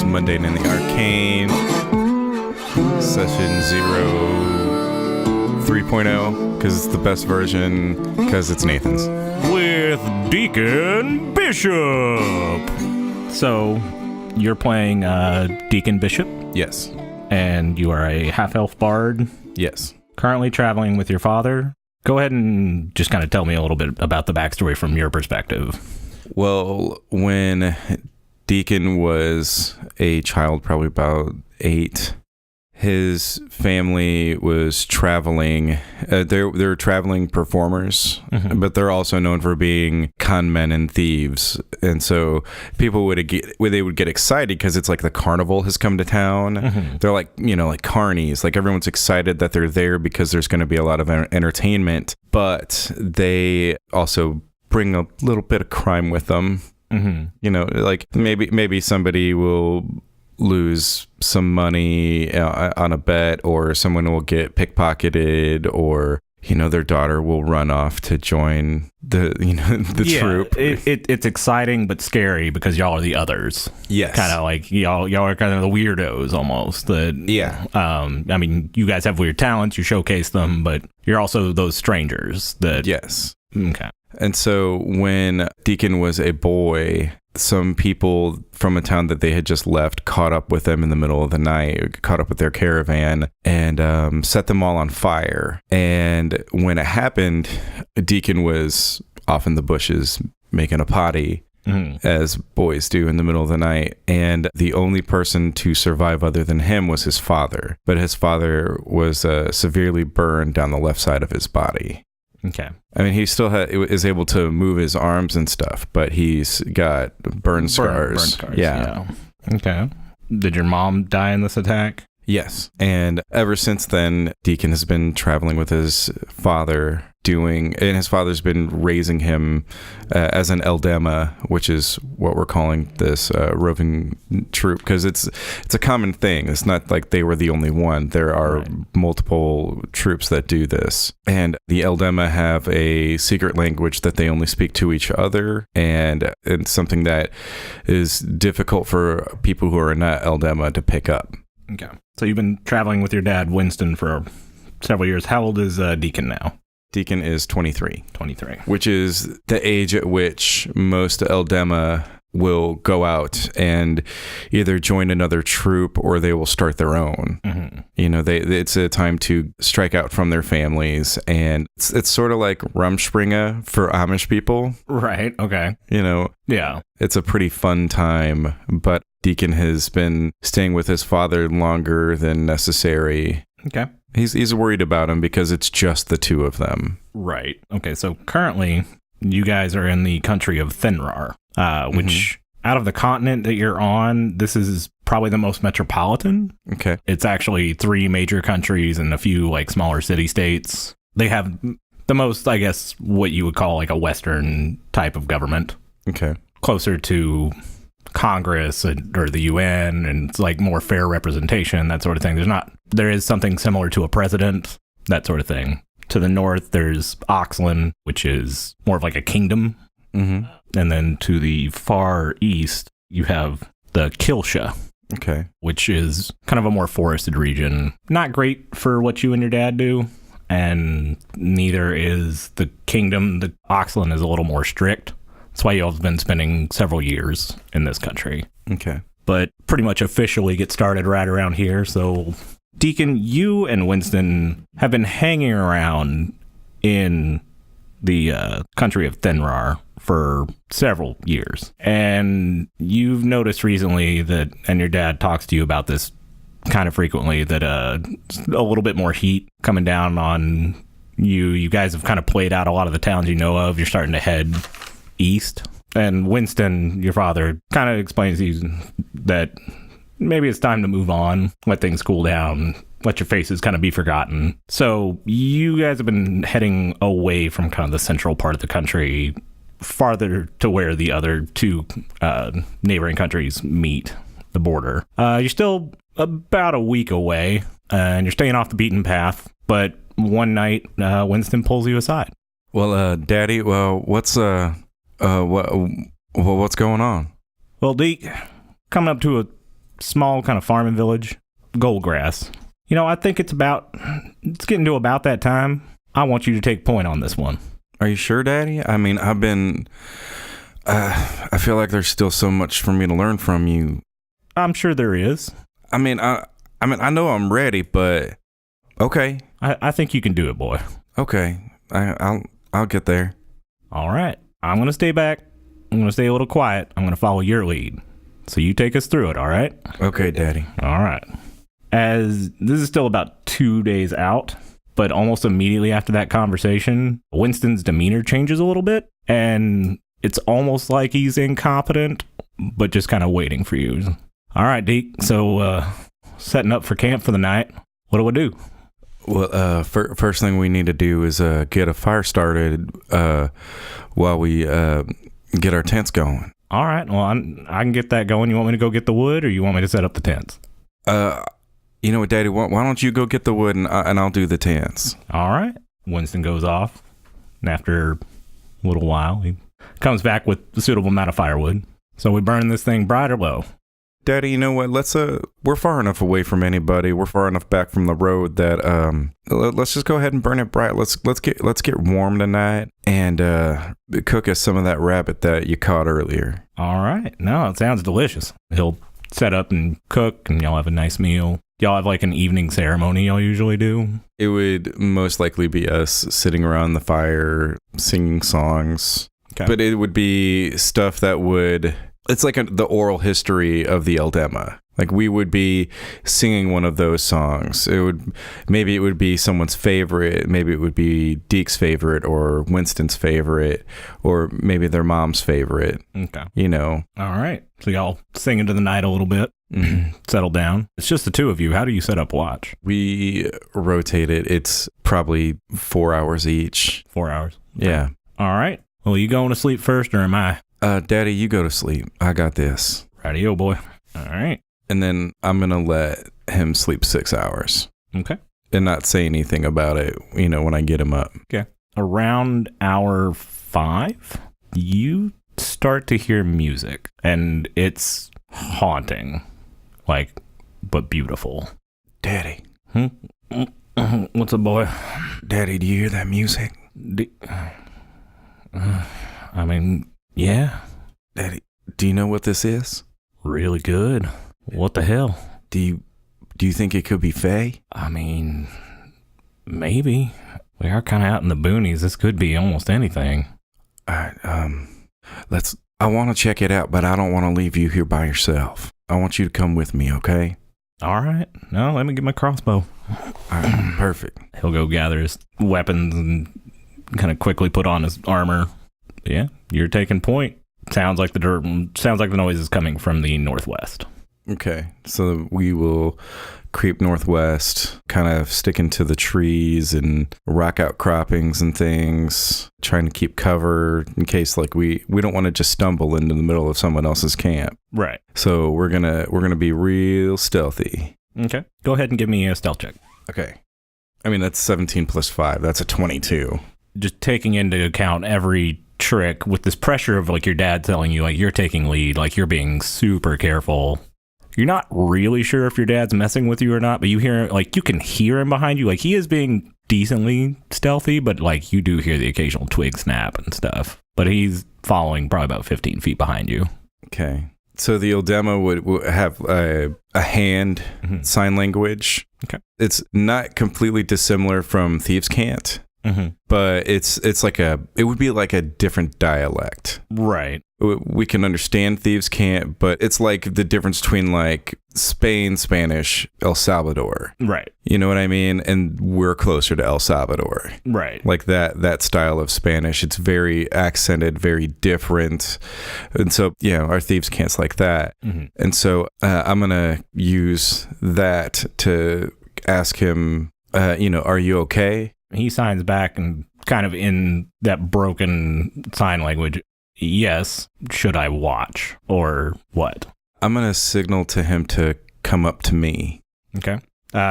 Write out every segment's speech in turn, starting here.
Monday in the Arcane, session 3.0, because it's the best version, because it's Nathan's. With Deacon Bishop. So, you're playing Deacon Bishop? Yes. And you are a half-elf bard? Yes. Currently traveling with your father? Go ahead and just kind of tell me a little bit about the backstory from your perspective. Well, when Deacon was a child, probably about 8. His family was traveling. They're traveling performers, but they're also known for being con men and thieves. And so people would get excited because it's like the carnival has come to town. They're like, like carnies. Like everyone's excited that they're there because there's going to be a lot of entertainment. But they also bring a little bit of crime with them. Like maybe somebody will lose some money on a bet, or someone will get pickpocketed, or their daughter will run off to join the troop. It's exciting but scary because y'all are the others. Yes, kind of like y'all are kind of the weirdos almost. I mean, you guys have weird talents. You showcase them, but you're also those strangers. Yes. Okay. And so when Deacon was a boy, some people from a town that they had just left caught up with them in the middle of the night, caught up with their caravan, and set them all on fire. And when it happened, Deacon was off in the bushes making a potty, as boys do in the middle of the night. And the only person to survive other than him was his father. But his father was severely burned down the left side of his body. Okay. I mean, he still is able to move his arms and stuff, but he's got burn scars. Yeah. Okay. Did your mom die in this attack? Yes. And ever since then, Deacon has been traveling with his father and his father's been raising him as an Eldema, which is what we're calling this roving troop, because it's a common thing. It's not like they were the only one. There are multiple troops that do this. And the Eldema have a secret language that they only speak to each other, and it's something that is difficult for people who are not Eldema to pick up. Okay. So you've been traveling with your dad, Winston, for several years. How old is Deacon now? Deacon is 23. 23. Which is the age at which most Eldema will go out and either join another troop or they will start their own. It's a time to strike out from their families, and it's sort of like Rumspringa for Amish people. Right. Okay. Yeah. It's a pretty fun time, but Deacon has been staying with his father longer than necessary. Okay. He's worried about him because it's just the two of them. Right. Okay, so currently you guys are in the country of Thenrar, which out of the continent that you're on, this is probably the most metropolitan. Okay. It's actually 3 major countries and a few like smaller city-states. They have the most, I guess, what you would call like a Western type of government. Okay. Closer to Congress or the UN, and it's like more fair representation, that sort of thing. There is something similar to a president, that sort of thing. To the north, there's Oxlin, which is more of like a kingdom. And then to the far east, you have the Kilsha. Okay. Which is kind of a more forested region. Not great for what you and your dad do. And neither is the kingdom. The Oxlin is a little more strict. That's why y'all have been spending several years in this country. Okay. But pretty much officially get started right around here. So, Deacon, you and Winston have been hanging around in the country of Thenrar for several years. And you've noticed recently that, and your dad talks to you about this kind of frequently, that a little bit more heat coming down on you. You guys have kind of played out a lot of the towns you know of. You're starting to head east. And Winston, your father, kind of explains to you that maybe it's time to move on, let things cool down, let your faces kind of be forgotten. So you guys have been heading away from kind of the central part of the country, farther to where the other two neighboring countries meet, the border. You're still about a week away, and you're staying off the beaten path, but one night, Winston pulls you aside. Well, Daddy, what's going on? Well, Deke, coming up to a small kind of farming village, Goldgrass. You know, I think it's getting to about that time. I want you to take point on this one. Are you sure, Daddy? I mean, I feel like there's still so much for me to learn from you. I'm sure there is. I mean, I know I'm ready, but okay. I think you can do it, boy. Okay, I'll get there. All right. I'm going to stay back. I'm going to stay a little quiet. I'm going to follow your lead. So you take us through it, all right? Okay, Daddy. All right. As this is still about 2 days out, but almost immediately after that conversation, Winston's demeanor changes a little bit, and it's almost like he's incompetent, but just kind of waiting for you. All right, Deke. So, setting up for camp for the night. What do we do? Well, first thing we need to do is get a fire started while we get our tents going. All right. Well, I can get that going. You want me to go get the wood, or you want me to set up the tents? You know what, Daddy? Why don't you go get the wood and I'll do the tents? All right. Winston goes off, and after a little while, he comes back with a suitable amount of firewood. So we burn this thing bright or low? Daddy, you know what? We're far enough away from anybody. We're far enough back from the road that let's just go ahead and burn it bright. Let's get warm tonight and cook us some of that rabbit that you caught earlier. All right. No, it sounds delicious. He'll set up and cook, and y'all have a nice meal. Y'all have like an evening ceremony y'all usually do? It would most likely be us sitting around the fire, singing songs. Okay. But it would be stuff that would... It's like the oral history of the Eldema. Like we would be singing one of those songs. Maybe it would be someone's favorite. Maybe it would be Deke's favorite or Winston's favorite or maybe their mom's favorite. Okay. You know. All right. So y'all sing into the night a little bit. Settle down. It's just the two of you. How do you set up watch? We rotate it. It's probably 4 hours each. 4 hours. Yeah. All right. Well, you going to sleep first or am I? Daddy, you go to sleep. I got this. Rightio, boy. All right. And then I'm going to let him sleep 6 hours. Okay. And not say anything about it, when I get him up. Okay. Around hour 5, you start to hear music. And it's haunting. But beautiful. Daddy. What's up, boy? Daddy, do you hear that music? Yeah. Daddy, do you know what this is? Really good. What the hell? Do you think it could be Faye? Maybe. We are kind of out in the boonies. This could be almost anything. All right, I want to check it out, but I don't want to leave you here by yourself. I want you to come with me, okay? All right. No, let me get my crossbow. All right, perfect. He'll go gather his weapons and kind of quickly put on his armor. Yeah, you're taking point. Sounds like the noise is coming from the northwest. Okay, so we will creep northwest, kind of sticking to the trees and rock outcroppings and things, trying to keep cover in case we don't want to just stumble into the middle of someone else's camp. Right. So we're gonna be real stealthy. Okay. Go ahead and give me a stealth check. Okay. That's 17 plus 5. That's a 22. Just taking into account every trick with this pressure of your dad telling you you're taking lead, you're being super careful. You're not really sure if your dad's messing with you or not, but you hear you can hear him behind you. He is being decently stealthy, but you do hear the occasional twig snap and stuff. But he's following probably about 15 feet behind you. Okay. So the Eldema would have a hand sign language. Okay. It's not completely dissimilar from Thieves' Cant. Mm-hmm. But it would be like a different dialect. Right. we can understand thieves can't, but it's like the difference between like Spain, Spanish, El Salvador. Right. You know what I mean? And we're closer to El Salvador. Right. Like that style of Spanish. It's very accented, very different. And so, our thieves can't's like that. Mm-hmm. And so I'm going to use that to ask him, are you okay? He signs back and kind of in that broken sign language. Yes. Should I watch or what? I'm going to signal to him to come up to me. Okay.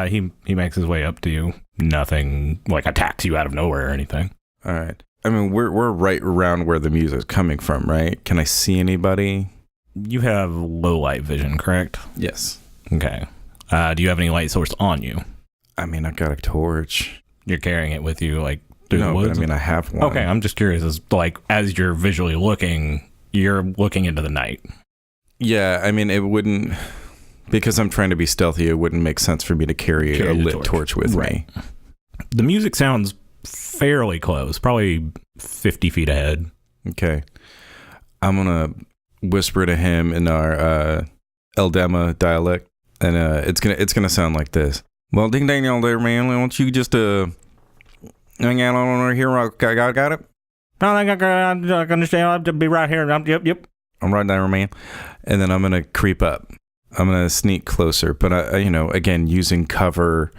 He makes his way up to you. Nothing like attacks you out of nowhere or anything. All right. I mean, we're right around where the music's coming from, right? Can I see anybody? You have low light vision, correct? Yes. Okay. Do you have any light source on you? I mean, I got a torch. You're carrying it with you, like, through the woods? But I mean, I have one. Okay, I'm just curious. As you're visually looking, you're looking into the night. Yeah, I mean, it wouldn't... Because I'm trying to be stealthy, it wouldn't make sense for me to carry a lit torch with me. The music sounds fairly close, probably 50 feet ahead. Okay. I'm going to whisper to him in our Eldema dialect, and it's gonna sound like this. Well, ding dang all there, man. Why don't you just hang out over here? I got it? No, I understand. I'll have to be right here. Yep. I'm right there, man. And then I'm going to creep up. I'm going to sneak closer. But, again, using cover,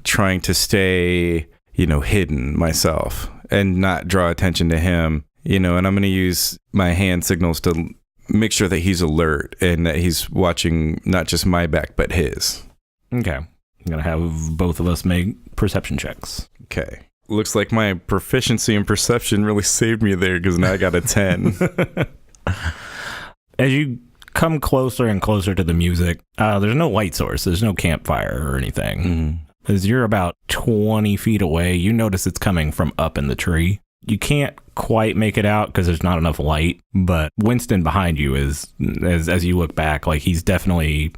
trying to stay, hidden myself and not draw attention to him, and I'm going to use my hand signals to make sure that he's alert and that he's watching not just my back, but his. Okay. I'm going to have both of us make perception checks. Okay. Looks like my proficiency in perception really saved me there because now I got a 10. As you come closer and closer to the music, there's no light source. There's no campfire or anything. Mm-hmm. As you're about 20 feet away, you notice it's coming from up in the tree. You can't quite make it out because there's not enough light, but Winston behind you is, as you look back, like he's definitely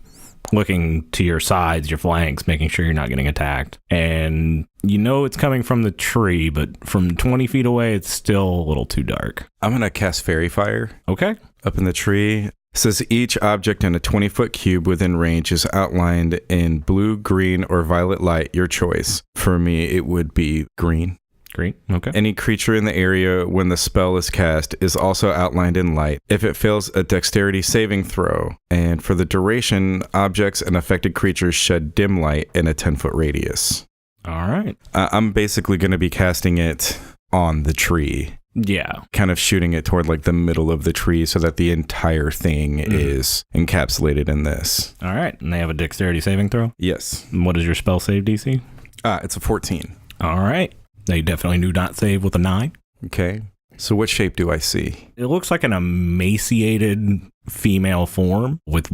looking to your sides, your flanks, making sure you're not getting attacked. And it's coming from the tree, but from 20 feet away, it's still a little too dark. I'm going to cast Fairy Fire. Okay. Up in the tree. It says each object in a 20-foot cube within range is outlined in blue, green, or violet light, your choice. For me, it would be green. Green, okay. Any creature in the area when the spell is cast is also outlined in light if it fails a dexterity saving throw. And for the duration, objects and affected creatures shed dim light in a 10-foot radius. All right. I'm basically going to be casting it on the tree. Yeah. Kind of shooting it toward like the middle of the tree so that the entire thing is encapsulated in this. All right. And they have a dexterity saving throw? Yes. And what is your spell save DC? It's a 14. All right. They definitely do not save with a 9. Okay. So what shape do I see? It looks like an emaciated female form with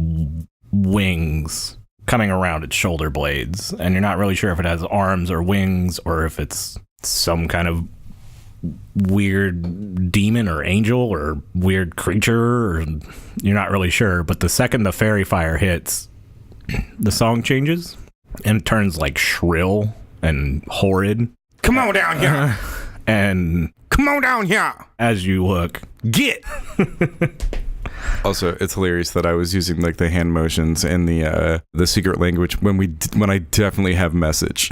wings coming around its shoulder blades. And you're not really sure if it has arms or wings or if it's some kind of weird demon or angel or weird creature. Or you're not really sure. But the second the fairy fire hits, the song changes and it turns like shrill and horrid. Come on down here. And come on down here. As you look, get. Also, it's hilarious that I was using like the hand motions and the secret language when I definitely have message.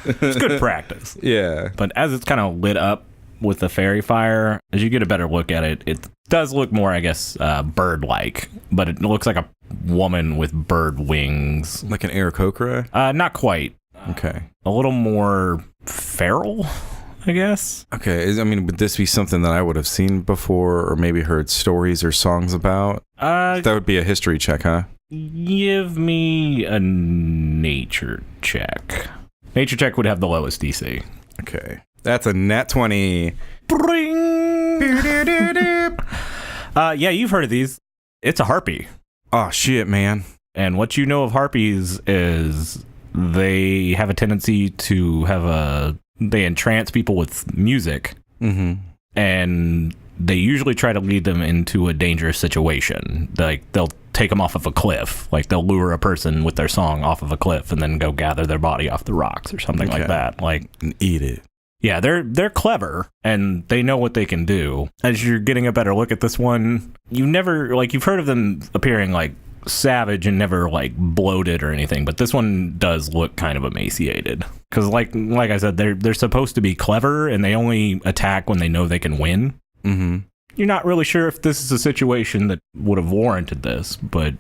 It's good practice. Yeah. But as it's kind of lit up with the fairy fire, as you get a better look at it, it does look more, I guess, bird-like. But it looks like a woman with bird wings. Like an Aarakocra? Not quite. Okay. A little more feral, I guess. Okay. Would this be something that I would have seen before or maybe heard stories or songs about? That would be a history check, huh? Give me a nature check. Nature check would have the lowest DC. Okay. That's a nat 20. Yeah, you've heard of these. It's a harpy. Oh, shit, man. And what you know of harpies is they have a tendency to they entrance people with music. Mm-hmm. And they usually try to lead them into a dangerous situation. Like, they'll take them off of a cliff. Like, they'll lure a person with their song off of a cliff and then go gather their body off the rocks or something like that. Like, and eat it. Yeah, they're clever and they know what they can do. As you're getting a better look at this one, you've heard of them appearing like savage and never like bloated or anything, but this one does look kind of emaciated. Because like I said, they're supposed to be clever and they only attack when they know they can win. Mm-hmm. You're not really sure if this is a situation that would have warranted this, but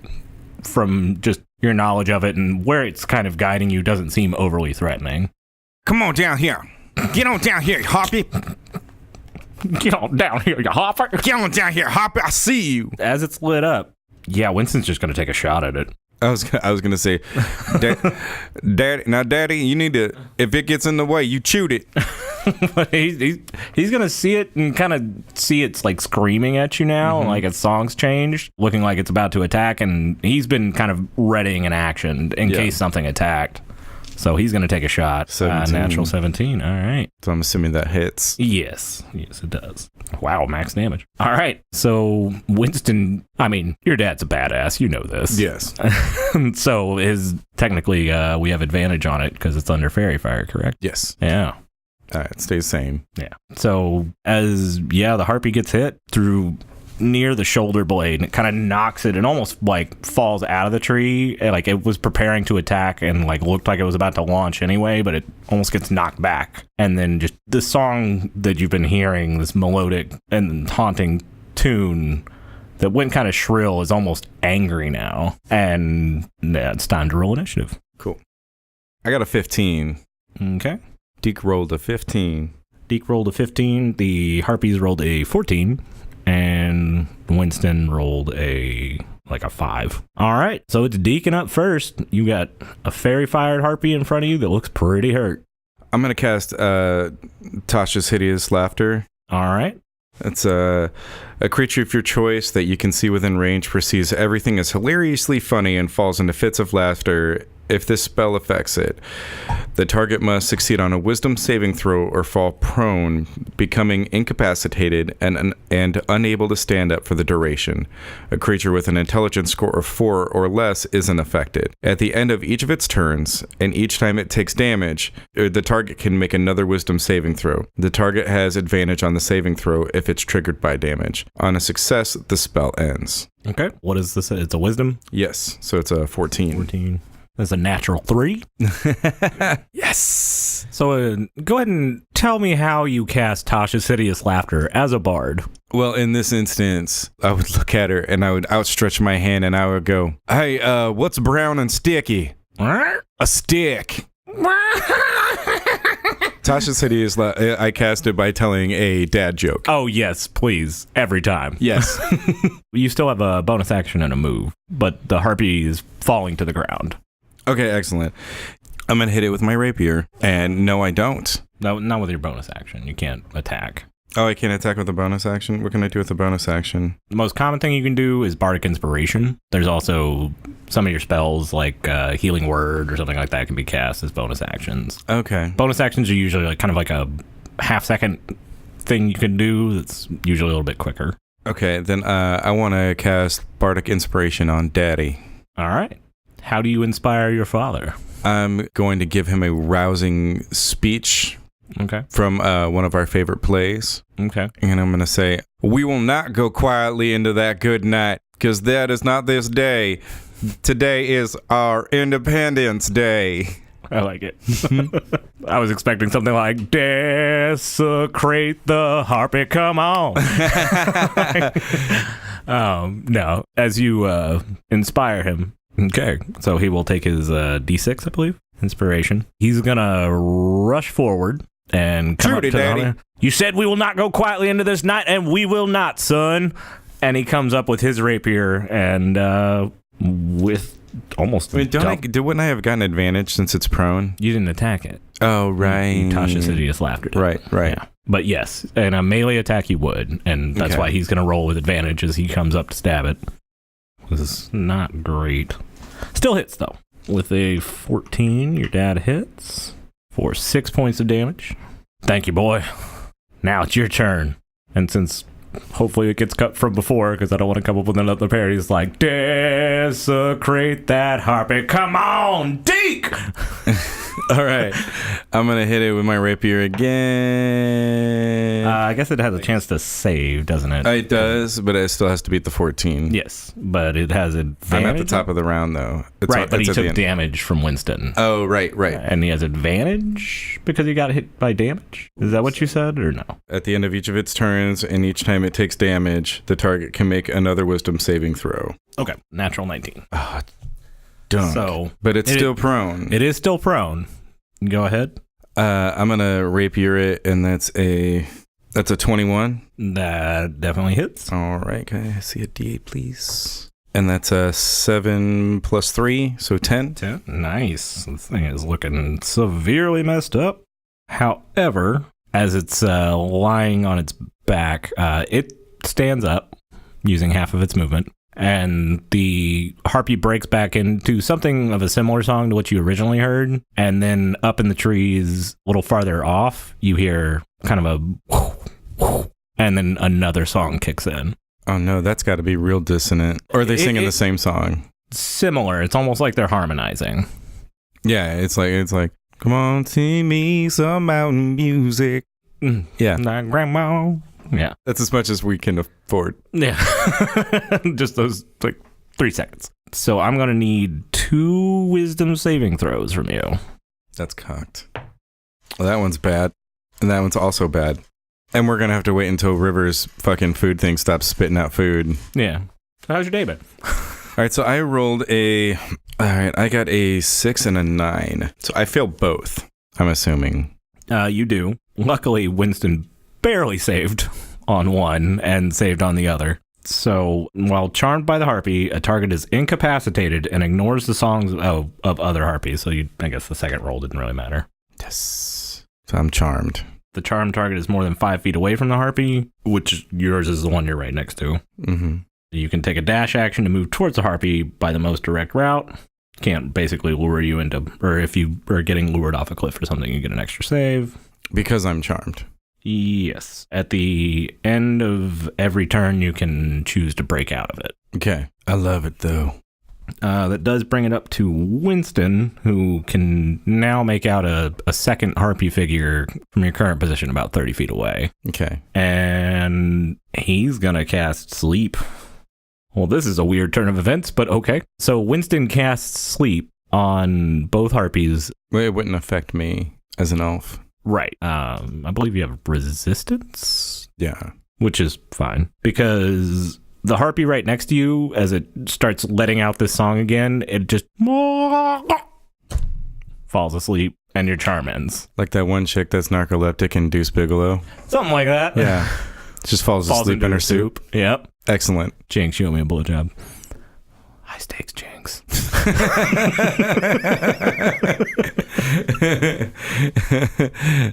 from just your knowledge of it and where it's kind of guiding you, doesn't seem overly threatening. Come on down here. Get on down here, Hoppy. Get on down here, you hopper. Get on down here, Hoppy. I see you. As it's lit up, yeah, Winston's just going to take a shot at it. I was gonna say, Daddy, you need to. If it gets in the way, you shoot it. But he's gonna see it and kind of see it's like screaming at you now, like its song's changed, looking like it's about to attack, and he's been kind of readying an action in case something attacked. So he's gonna take a shot. 17. Natural 17. All right. So I'm assuming that hits. Yes, it does. Wow, max damage. All right. So Winston, I mean, your dad's a badass. You know this. Yes. So technically we have advantage on it because it's under fairy fire, correct? Yes. Yeah. All right. Stay the same. Yeah. So the harpy gets hit through near the shoulder blade, and it kind of knocks it and almost like falls out of the tree. Like it was preparing to attack and like looked like it was about to launch anyway, but it almost gets knocked back. And then just the song that you've been hearing, this melodic and haunting tune that went kind of shrill, is almost angry now. And it's time to roll initiative. Cool. I got a 15. Okay. Deke rolled a 15. Deke rolled a 15. The harpies rolled a 14. And Winston rolled a 5. All right, so it's Deacon up first. You got a fairy-fired harpy in front of you that looks pretty hurt. I'm going to cast Tasha's Hideous Laughter. All right. It's a creature of your choice that you can see within range perceives everything as hilariously funny and falls into fits of laughter. If this spell affects it, the target must succeed on a wisdom saving throw or fall prone, becoming incapacitated and unable to stand up for the duration. A creature with an intelligence score of 4 or less isn't affected. At the end of each of its turns, and each time it takes damage, the target can make another wisdom saving throw. The target has advantage on the saving throw if it's triggered by damage. On a success, the spell ends. Okay. What is this? It's a wisdom? Yes, so it's a 14. 14. That's a natural 3. Yes. So go ahead and tell me how you cast Tasha's Hideous Laughter as a bard. Well, in this instance, I would look at her and I would outstretch my hand and I would go, "Hey, what's brown and sticky?" "A stick." Tasha's Hideous I cast it by telling a dad joke. Oh, yes, please. Every time. Yes. You still have a bonus action and a move, but the harpy is falling to the ground. Okay, excellent. I'm going to hit it with my rapier. And no, I don't. No, not with your bonus action. You can't attack. Oh, I can't attack with a bonus action? What can I do with a bonus action? The most common thing you can do is Bardic Inspiration. There's also some of your spells, like Healing Word or something like that, can be cast as bonus actions. Okay. Bonus actions are usually kind of like a half-second thing you can do that's usually a little bit quicker. Okay, then I want to cast Bardic Inspiration on Daddy. All right. How do you inspire your father? I'm going to give him a rousing speech. Okay. From one of our favorite plays. Okay. And I'm going to say, "We will not go quietly into that good night, because that is not this day. Today is our Independence Day." I like it. I was expecting something like, "Desecrate the harpy, come on." No, as you inspire him. Okay, so he will take his D6, I believe, inspiration. He's going to rush forward and come up to Daddy. "You said we will not go quietly into this night, and we will not, son." And he comes up with his rapier and with almost... Wait, wouldn't I have gotten advantage since it's prone? You didn't attack it. Oh, right. Tasha's Hideous Laughter did. Right. Yeah. But yes, in a melee attack you would, and that's why he's going to roll with advantage as he comes up to stab it. This is not great. Still hits, though. With a 14, your dad hits for 6 points of damage. Thank you, boy. Now it's your turn. And since hopefully it gets cut from before, because I don't want to come up with another parody. It's like, desecrate that harpy. Come on, Deke! All right. I'm going to hit it with my rapier again. I guess it has a chance to save, doesn't it? It does, but it still has to beat the 14. Yes, but it has advantage. I'm at the top of the round, though. Right, but he took damage from Winston. Oh, right. And he has advantage because he got hit by damage? Is that what you said, or no? At the end of each of its turns, and each time it takes damage, the target can make another wisdom saving throw. Okay, natural 19. Oh, dunk. So, but it's still prone. It is still prone. Go ahead. I'm going to rapier it, and that's a 21. That definitely hits. All right. Can I see a D8, please? And that's a 7 plus 3, so 10. 10. Nice. This thing is looking severely messed up. However, as it's lying on its back, it stands up using half of its movement. And the harpy breaks back into something of a similar song to what you originally heard. And then up in the trees, a little farther off, you hear kind of a whoo, and then another song kicks in. Oh, no, that's got to be real dissonant. Or are they singing the same song? Similar. It's almost like they're harmonizing. Yeah, it's like, come on, sing me some mountain music. Yeah. Like grandma. Yeah. That's as much as we can afford. Yeah. Just those, 3 seconds. So I'm going to need 2 wisdom saving throws from you. That's cocked. Well, that one's bad. And that one's also bad. And we're going to have to wait until River's fucking food thing stops spitting out food. Yeah. How's your day been? All right, so I rolled I got a 6 and a 9. So I fail both, I'm assuming. You do. Luckily, Winston barely saved on one and saved on the other. So while charmed by the harpy, a target is incapacitated and ignores the songs of other harpies. So I guess the second roll didn't really matter. Yes. So I'm charmed. The charmed target is more than 5 feet away from the harpy, which yours is the one you're right next to. Mm-hmm. You can take a dash action to move towards the harpy by the most direct route. Can't basically lure you into, or if you are getting lured off a cliff or something, you get an extra save. Because I'm charmed. Yes. At the end of every turn, you can choose to break out of it. Okay. I love it, though. That does bring it up to Winston, who can now make out a second harpy figure from your current position about 30 feet away. Okay. And he's going to cast Sleep. Well, this is a weird turn of events, but okay. So Winston casts Sleep on both harpies. Well, it wouldn't affect me as an elf. Right. I believe you have resistance. Yeah. Which is fine. Because the harpy right next to you, as it starts letting out this song again, it just falls asleep and your charm ends. Like that one chick that's narcoleptic in Deuce Bigalow. Something like that. Yeah. Just falls asleep in her soup. Yep. Excellent. Jinx, you owe me a blowjob. High stakes, Jinx.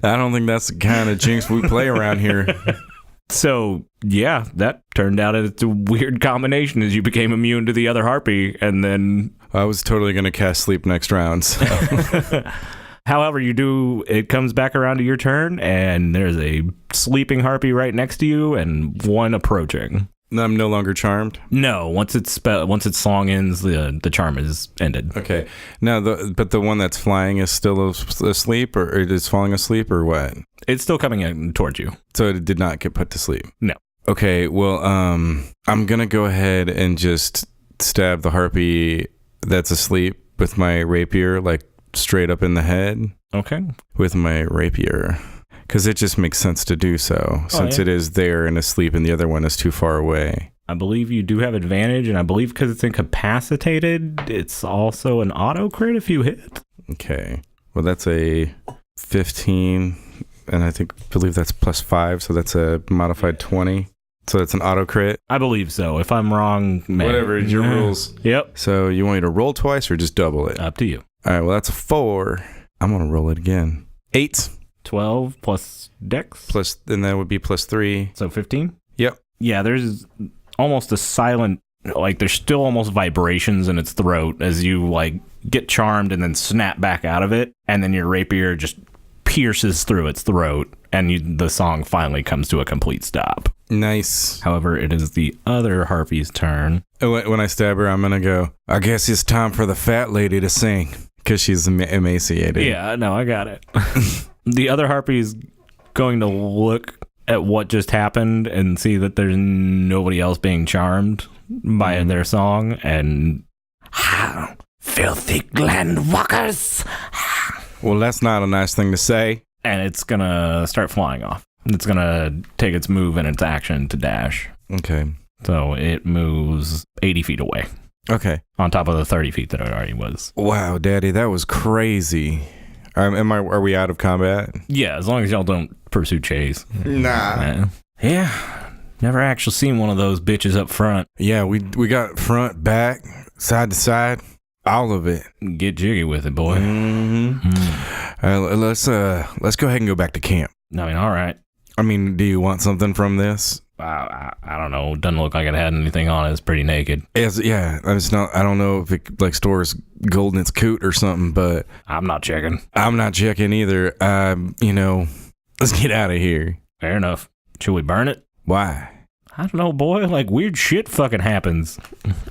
I don't think that's the kind of Jinx we play around here. So, yeah, that turned out it's a weird combination as you became immune to the other harpy, and then... I was totally going to cast Sleep next round, so... However, it comes back around to your turn, and there's a sleeping harpy right next to you, and one approaching. I'm no longer charmed? No, once its song ends, the charm is ended. Okay. Now, but the one that's flying is still asleep, or is falling asleep, or what? It's still coming in towards you. So it did not get put to sleep? No. Okay, well, I'm going to go ahead and just stab the harpy that's asleep with my rapier, like straight up in the head. Okay. With my rapier. Because it just makes sense to do so, since it is there and asleep and the other one is too far away. I believe you do have advantage, and I believe because it's incapacitated, it's also an auto crit if you hit. Okay. Well, that's a 15, and I believe that's plus 5, so that's a modified 20. So that's an auto crit? I believe so. If I'm wrong, man. Whatever, it's your rules. Yep. So you want me to roll twice or just double it? Up to you. All right, well, that's a 4. I'm going to roll it again. 8. 12 plus dex? Then that would be plus 3. So 15? Yep. Yeah, there's almost a silent, there's still almost vibrations in its throat as you, get charmed and then snap back out of it. And then your rapier just pierces through its throat and the song finally comes to a complete stop. Nice. However, it is the other harpy's turn. When I stab her, I'm going to go, I guess it's time for the fat lady to sing, because she's emaciated. Yeah, no, I got it. The other harpy is going to look at what just happened and see that there's nobody else being charmed by their song, and filthy gland walkers. Well, that's not a nice thing to say. And it's gonna start flying off. It's gonna take its move and its action to dash. Okay. So it moves 80 feet away. Okay. On top of the 30 feet that it already was. Wow, Daddy, that was crazy. Are we out of combat? Yeah, as long as y'all don't pursue chase. Nah. Yeah. Never actually seen one of those bitches up front. Yeah, we got front, back, side to side, all of it. Get jiggy with it, boy. Let's go ahead and go back to camp. I mean, all right. I mean, do you want something from this? I don't know. Doesn't look like it had anything on it. It's pretty naked. Yeah, I don't know if it like stores gold in its coot or something, but I'm not checking. I'm not checking either. Let's get out of here. Fair enough. Should we burn it? Why? I don't know, boy. Like, weird shit fucking happens.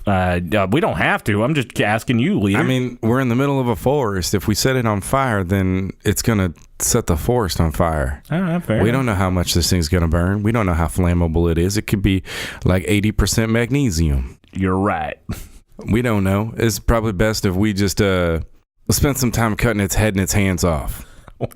We don't have to. I'm just asking you, leader. I mean, we're in the middle of a forest. If we set it on fire, then it's going to set the forest on fire. Fair. We don't know how much this thing's going to burn. We don't know how flammable it is. It could be like 80% magnesium. You're right. We don't know. It's probably best if we just spend some time cutting its head and its hands off.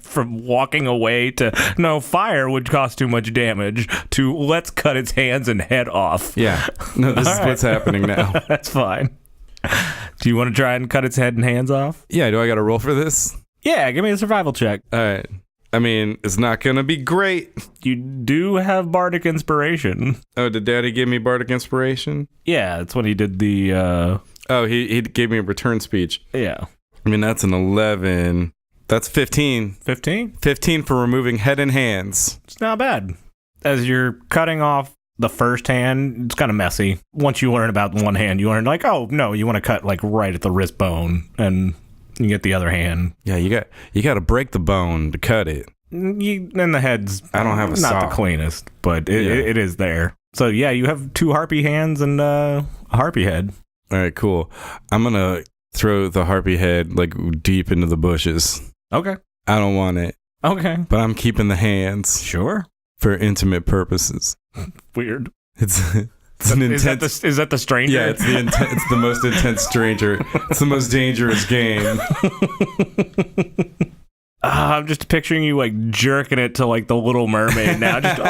From walking away to, no, fire would cost too much damage, to let's cut its hands and head off. Yeah. No, this is what's happening now. That's fine. Do you want to try and cut its head and hands off? Yeah, do I got to roll for this? Yeah, give me a survival check. All right. I mean, it's not going to be great. You do have bardic inspiration. Oh, did Daddy give me bardic inspiration? Yeah, that's when he did the... he gave me a return speech. Yeah. I mean, that's an 11... That's 15. 15? 15 for removing head and hands. It's not bad. As you're cutting off the first hand, it's kind of messy. Once you learn about one hand, you learn like, oh, no, you want to cut like right at the wrist bone, and you get the other hand. Yeah, you got to break the bone to cut it. And the head's I don't have a saw. Not the cleanest, but it is there. So yeah, you have 2 harpy hands and a harpy head. All right, cool. I'm going to throw the harpy head like deep into the bushes. Okay. I don't want it. Okay. But I'm keeping the hands. Sure. For intimate purposes. Weird. It's an intense... Is that the stranger? Yeah, it's the most intense stranger. It's the most dangerous game. I'm just picturing you like jerking it to like the Little Mermaid now. Just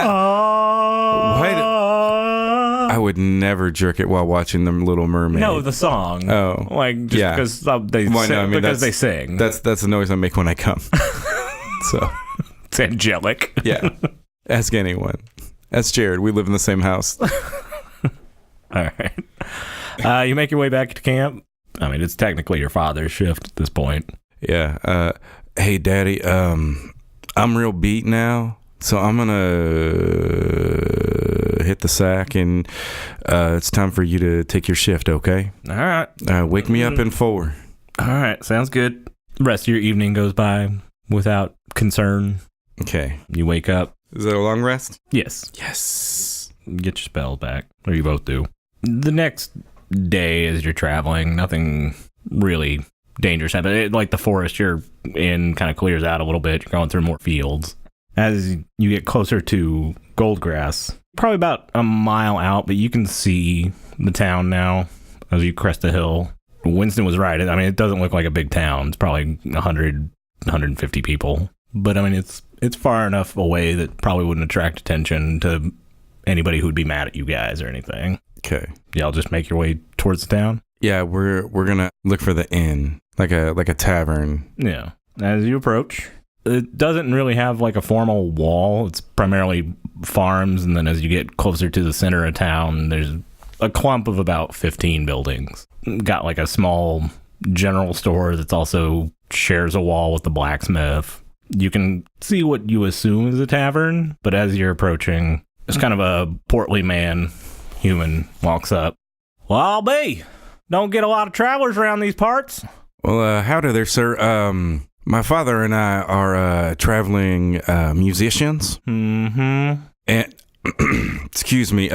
I would never jerk it while watching the Little Mermaid. No, the song. Oh, like just because they sing. That's the noise I make when I come. So it's angelic. Yeah. Ask anyone. Ask Jared. We live in the same house. All right. You make your way back to camp. I mean, it's technically your father's shift at this point. Yeah. Hey, Daddy. I'm real beat now, so I'm gonna hit the sack, and it's time for you to take your shift. Okay. All right. Wake me up in 4. All right. Sounds good. The rest of your evening goes by without concern. Okay. You wake up. Is that a long rest? Yes. Yes. Get your spells back, or you both do. The next day, as you're traveling, nothing really dangerous happens. Like the forest you're in kind of clears out a little bit. You're going through more fields. As you get closer to Goldgrass, probably about a mile out, but you can see the town now as you crest the hill. Winston was right. I mean, it doesn't look like a big town. It's probably 100, 150 people. But I mean, it's far enough away that probably wouldn't attract attention to anybody who'd be mad at you guys or anything. Okay. Y'all just make your way towards the town? Yeah, we're gonna look for the inn, like a tavern. Yeah. As you approach, it doesn't really have like a formal wall. It's primarily farms, and then as you get closer to the center of town, there's a clump of about 15 buildings. Got like a small general store that's also shares a wall with the blacksmith. You can see what you assume is a tavern, but as you're approaching, there's kind of a portly human walks up. Well, I'll be. Don't get a lot of travelers around these parts. Well, howdy there, sir. My father and I are traveling musicians. Mm-hmm. And excuse me,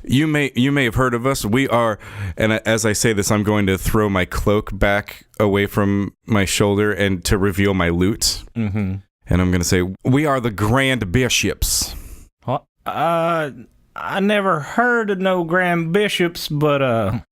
you may have heard of us. We are, and as I say this, I'm going to throw my cloak back away from my shoulder and to reveal my lute. Mm-hmm. And I'm going to say, we are the Grand Bishops. I never heard of no Grand Bishops, but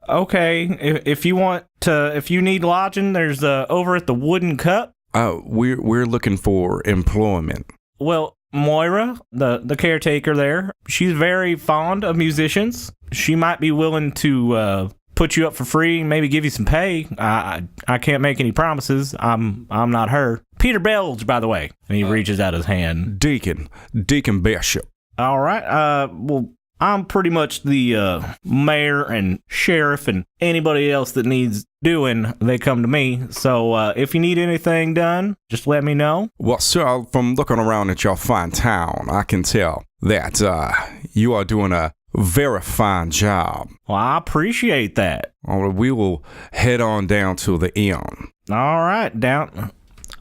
okay. If you need lodging, there's over at the Wooden Cup. We're looking for employment. Well, Moira, the caretaker there, she's very fond of musicians. She might be willing to put you up for free and maybe give you some pay. I can't make any promises. I'm not her. Peter Belge, by the way. And he reaches out his hand. Deacon Bishop. All right. Well, I'm pretty much the mayor and sheriff, and anybody else that needs doing, they come to me. So if you need anything done, just let me know. Well, sir, from looking around at your fine town, I can tell that you are doing a very fine job. Well, I appreciate that. We will head on down to the inn. All right, down.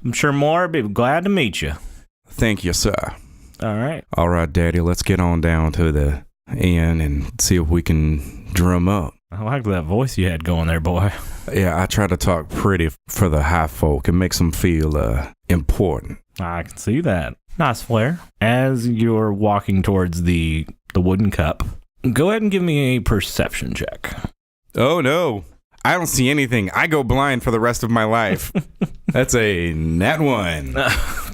I'm sure Moira will be glad to meet you. Thank you, sir. All right. All right, Daddy, let's get on down to the inn and see if we can drum up. I like that voice you had going there, boy. Yeah, I try to talk pretty for the high folk. It makes them feel important. I can see that. Nice flair. As you're walking towards the Wooden Cup, go ahead and give me a perception check. Oh, no. I don't see anything. I go blind for the rest of my life. That's a nat 1.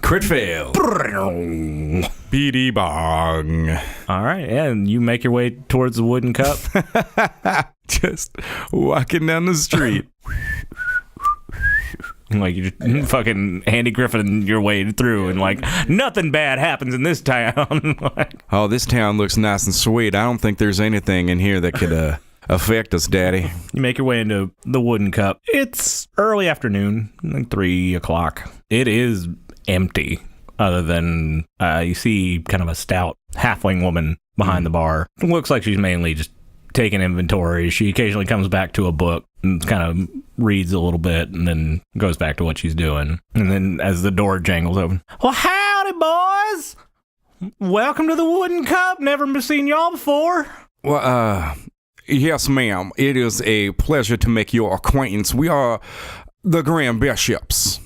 Crit fail. BD bong. All right, and you make your way towards the Wooden Cup. Just walking down the street. Like you're fucking Andy Griffin your way through, and like nothing bad happens in this town. Oh, this town looks nice and sweet. I don't think there's anything in here that could affect us, Daddy. You make your way into the Wooden Cup. It's early afternoon, like 3 o'clock. It is empty, other than you see kind of a stout halfling woman behind the bar. It looks like she's mainly just taking inventory. She occasionally comes back to a book and kind of reads a little bit and then goes back to what she's doing. And then as the door jangles open, well, howdy, boys! Welcome to the Wooden Cup. Never seen y'all before. Well, yes, ma'am. It is a pleasure to make your acquaintance. We are the Grand Bishops,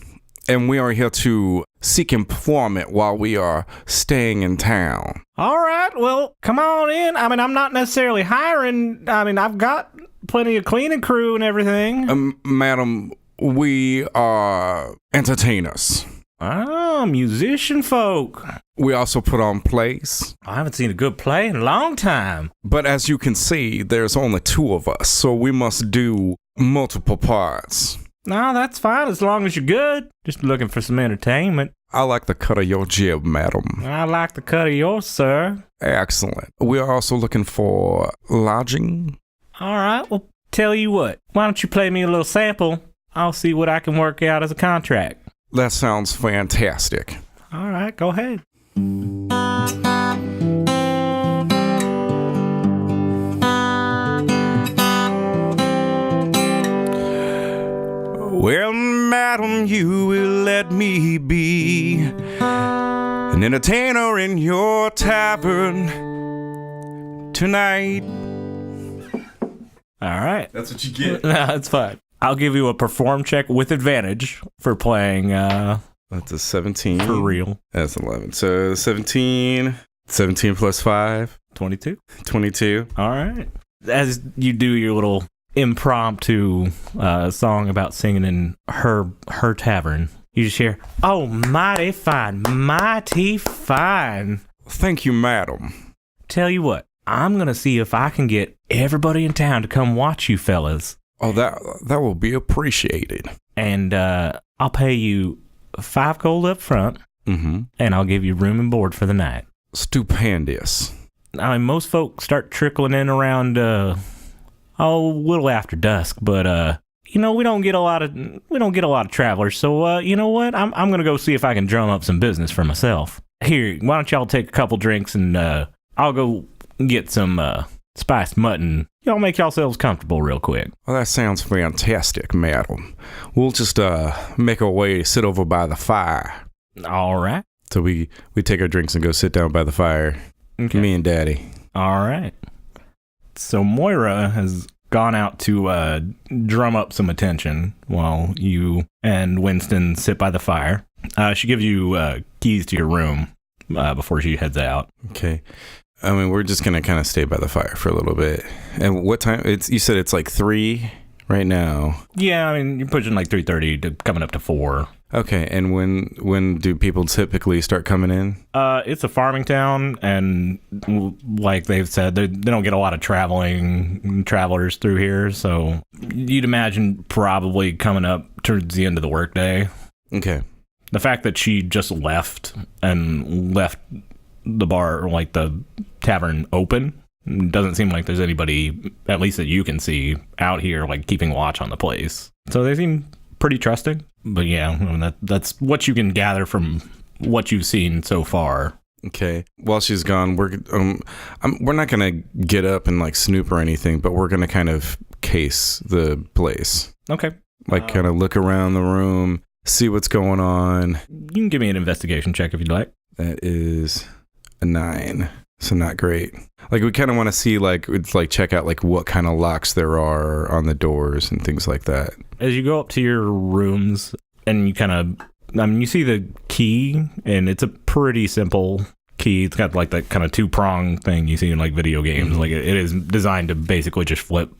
and we are here to seek employment while we are staying in town. All right, well, come on in. I mean, I'm not necessarily hiring. I mean, I've got plenty of cleaning crew and everything. Madam, we are entertainers. Ah, musician folk. We also put on plays. I haven't seen a good play in a long time. But as you can see, there's only 2 of us, so we must do multiple parts. No, that's fine as long as you're good. Just looking for some entertainment. I like the cut of your jib, madam. I like the cut of yours, sir. Excellent. We are also looking for lodging. All right, well, tell you what. Why don't you play me a little sample? I'll see what I can work out as a contract. That sounds fantastic. All right, go ahead. Well, madam, you will let me be an entertainer in your tavern tonight. All right. That's what you get. No, that's fine. I'll give you a perform check with advantage for playing That's a 17. for real. That's 11. So 17. 17 plus 5. 22. 22. All right. As you do your little impromptu song about singing in her tavern, you just hear, "Oh, mighty fine, mighty fine." Thank you, madam. Tell you what, I'm going to see if I can get everybody in town to come watch you fellas. Oh, that will be appreciated. And I'll pay you 5 gold up front, and I'll give you room and board for the night. Stupendous. I mean, most folks start trickling in around a little after dusk, but we don't get a lot of travelers. So you know what? I'm gonna go see if I can drum up some business for myself. Here, why don't y'all take a couple drinks and I'll go get some spiced mutton. Y'all make yourselves comfortable real quick. Well, that sounds fantastic, madam. We'll just make our way, sit over by the fire. All right. So we take our drinks and go sit down by the fire. Okay. Me and Daddy. All right. So Moira has gone out to drum up some attention while you and Winston sit by the fire. She gives you keys to your room before she heads out. Okay. I mean, we're just going to kind of stay by the fire for a little bit. And what time? You said it's like 3 right now. Yeah, I mean, you're pushing like 3:30 to coming up to 4. Okay, and when do people typically start coming in? It's a farming town, and like they've said, they don't get a lot of travelers through here, so you'd imagine probably coming up towards the end of the workday. Okay. The fact that she just left the bar, like the tavern, open, doesn't seem like there's anybody, at least that you can see, out here like keeping watch on the place. So they seem pretty trusting. But yeah, I mean, that's what you can gather from what you've seen so far. Okay. While she's gone, we're not gonna get up and like snoop or anything, but we're gonna kind of case the place. Okay. Like kind of look around the room, see what's going on. You can give me an investigation check if you'd like. That is a 9. So not great. Like we kind of want to see check out like what kind of locks there are on the doors and things like that. As you go up to your rooms and you you see the key, and it's a pretty simple key. It's got like that kind of 2-prong thing you see in like video games. Mm-hmm. Like it is designed to basically just flip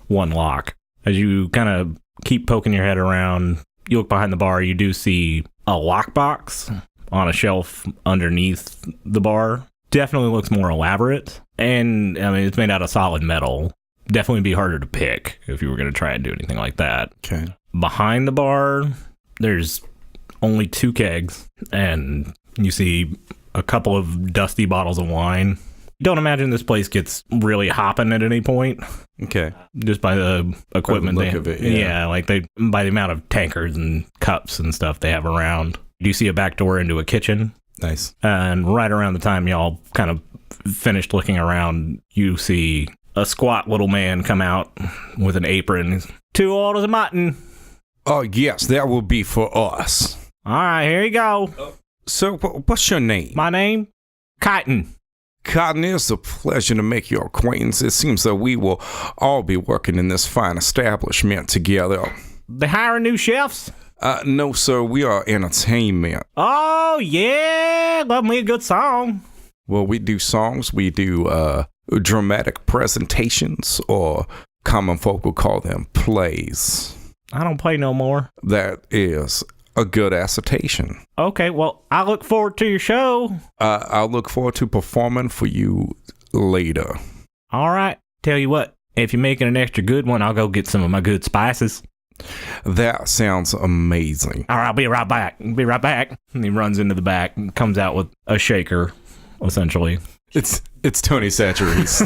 one lock. As you kind of keep poking your head around, you look behind the bar, you do see a lockbox on a shelf underneath the bar. Definitely looks more elaborate, and I mean it's made out of solid metal. Definitely be harder to pick if you were going to try and do anything like that. Okay. Behind the bar, there's only 2 kegs, and you see a couple of dusty bottles of wine. Don't imagine this place gets really hopping at any point. Okay. Just by the equipment by the look of it, yeah. like by the amount of tankards and cups and stuff they have around. You see a back door into a kitchen. Nice. And right around the time y'all kind of finished looking around, you see a squat little man come out with an apron. 2 orders of mutton. Oh, yes, that will be for us. All right, here you go. So, what's your name? My name? Cotton. Cotton, it's a pleasure to make your acquaintance. It seems that we will all be working in this fine establishment together. They hiring new chefs? No, sir, we are entertainment. Oh, yeah, love me a good song. Well, we do songs, we do dramatic presentations, or common folk will call them plays. I don't play no more. That is a good assertion. Okay, well, I look forward to your show. I'll look forward to performing for you later. All right, tell you what, if you're making an extra good one, I'll go get some of my good spices. That sounds amazing. All right, I'll be right back. And he runs into the back and comes out with a shaker, essentially. It's Tony Satcheries.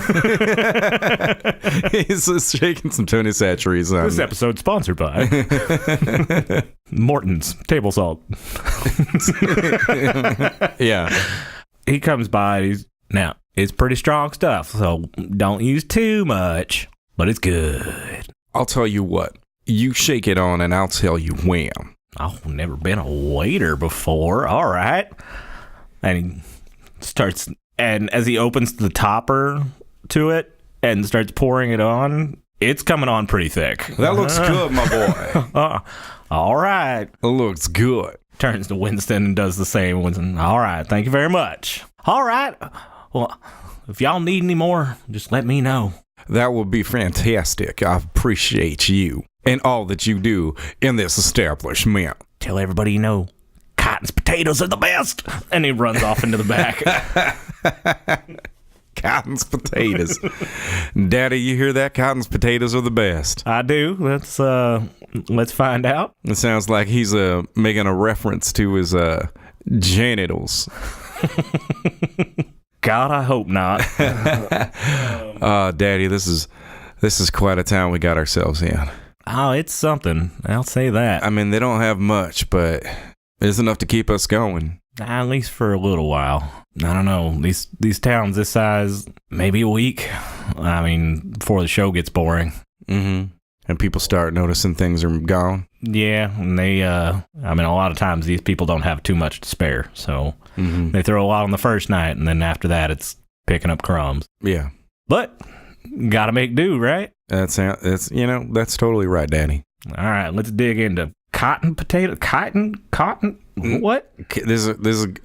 He's shaking some Tony Satcheries. This episode's sponsored by Morton's Table Salt. Yeah. He comes by. Now, it's pretty strong stuff, so don't use too much, but it's good. I'll tell you what. You shake it on and I'll tell you when. I've never been a waiter before. All right. And he starts, and as he opens the topper to it and starts pouring it on, it's coming on pretty thick. That looks good, my boy. All right. It looks good. Turns to Winston and does the same. Winston, all right. Thank you very much. All right. Well, if y'all need any more, just let me know. That would be fantastic. I appreciate you and all that you do in this establishment. Tell everybody you know, Cotton's potatoes are the best. And he runs off into the back. Cotton's potatoes. Daddy, you hear that? Cotton's potatoes are the best. I do. Let's find out. It sounds like he's making a reference to his genitals. God, I hope not. Daddy, this is quite a town we got ourselves in. Oh, it's something. I'll say that. I mean, they don't have much, but it's enough to keep us going. At least for a little while. I don't know. These towns this size, maybe a week. I mean, before the show gets boring. Mm-hmm. And people start noticing things are gone. Yeah, and they, a lot of times these people don't have too much to spare, so they throw a lot on the first night, and then after that, it's picking up crumbs. Yeah. But, gotta make do, right? That's totally right, Danny. All right, let's dig into cotton, what?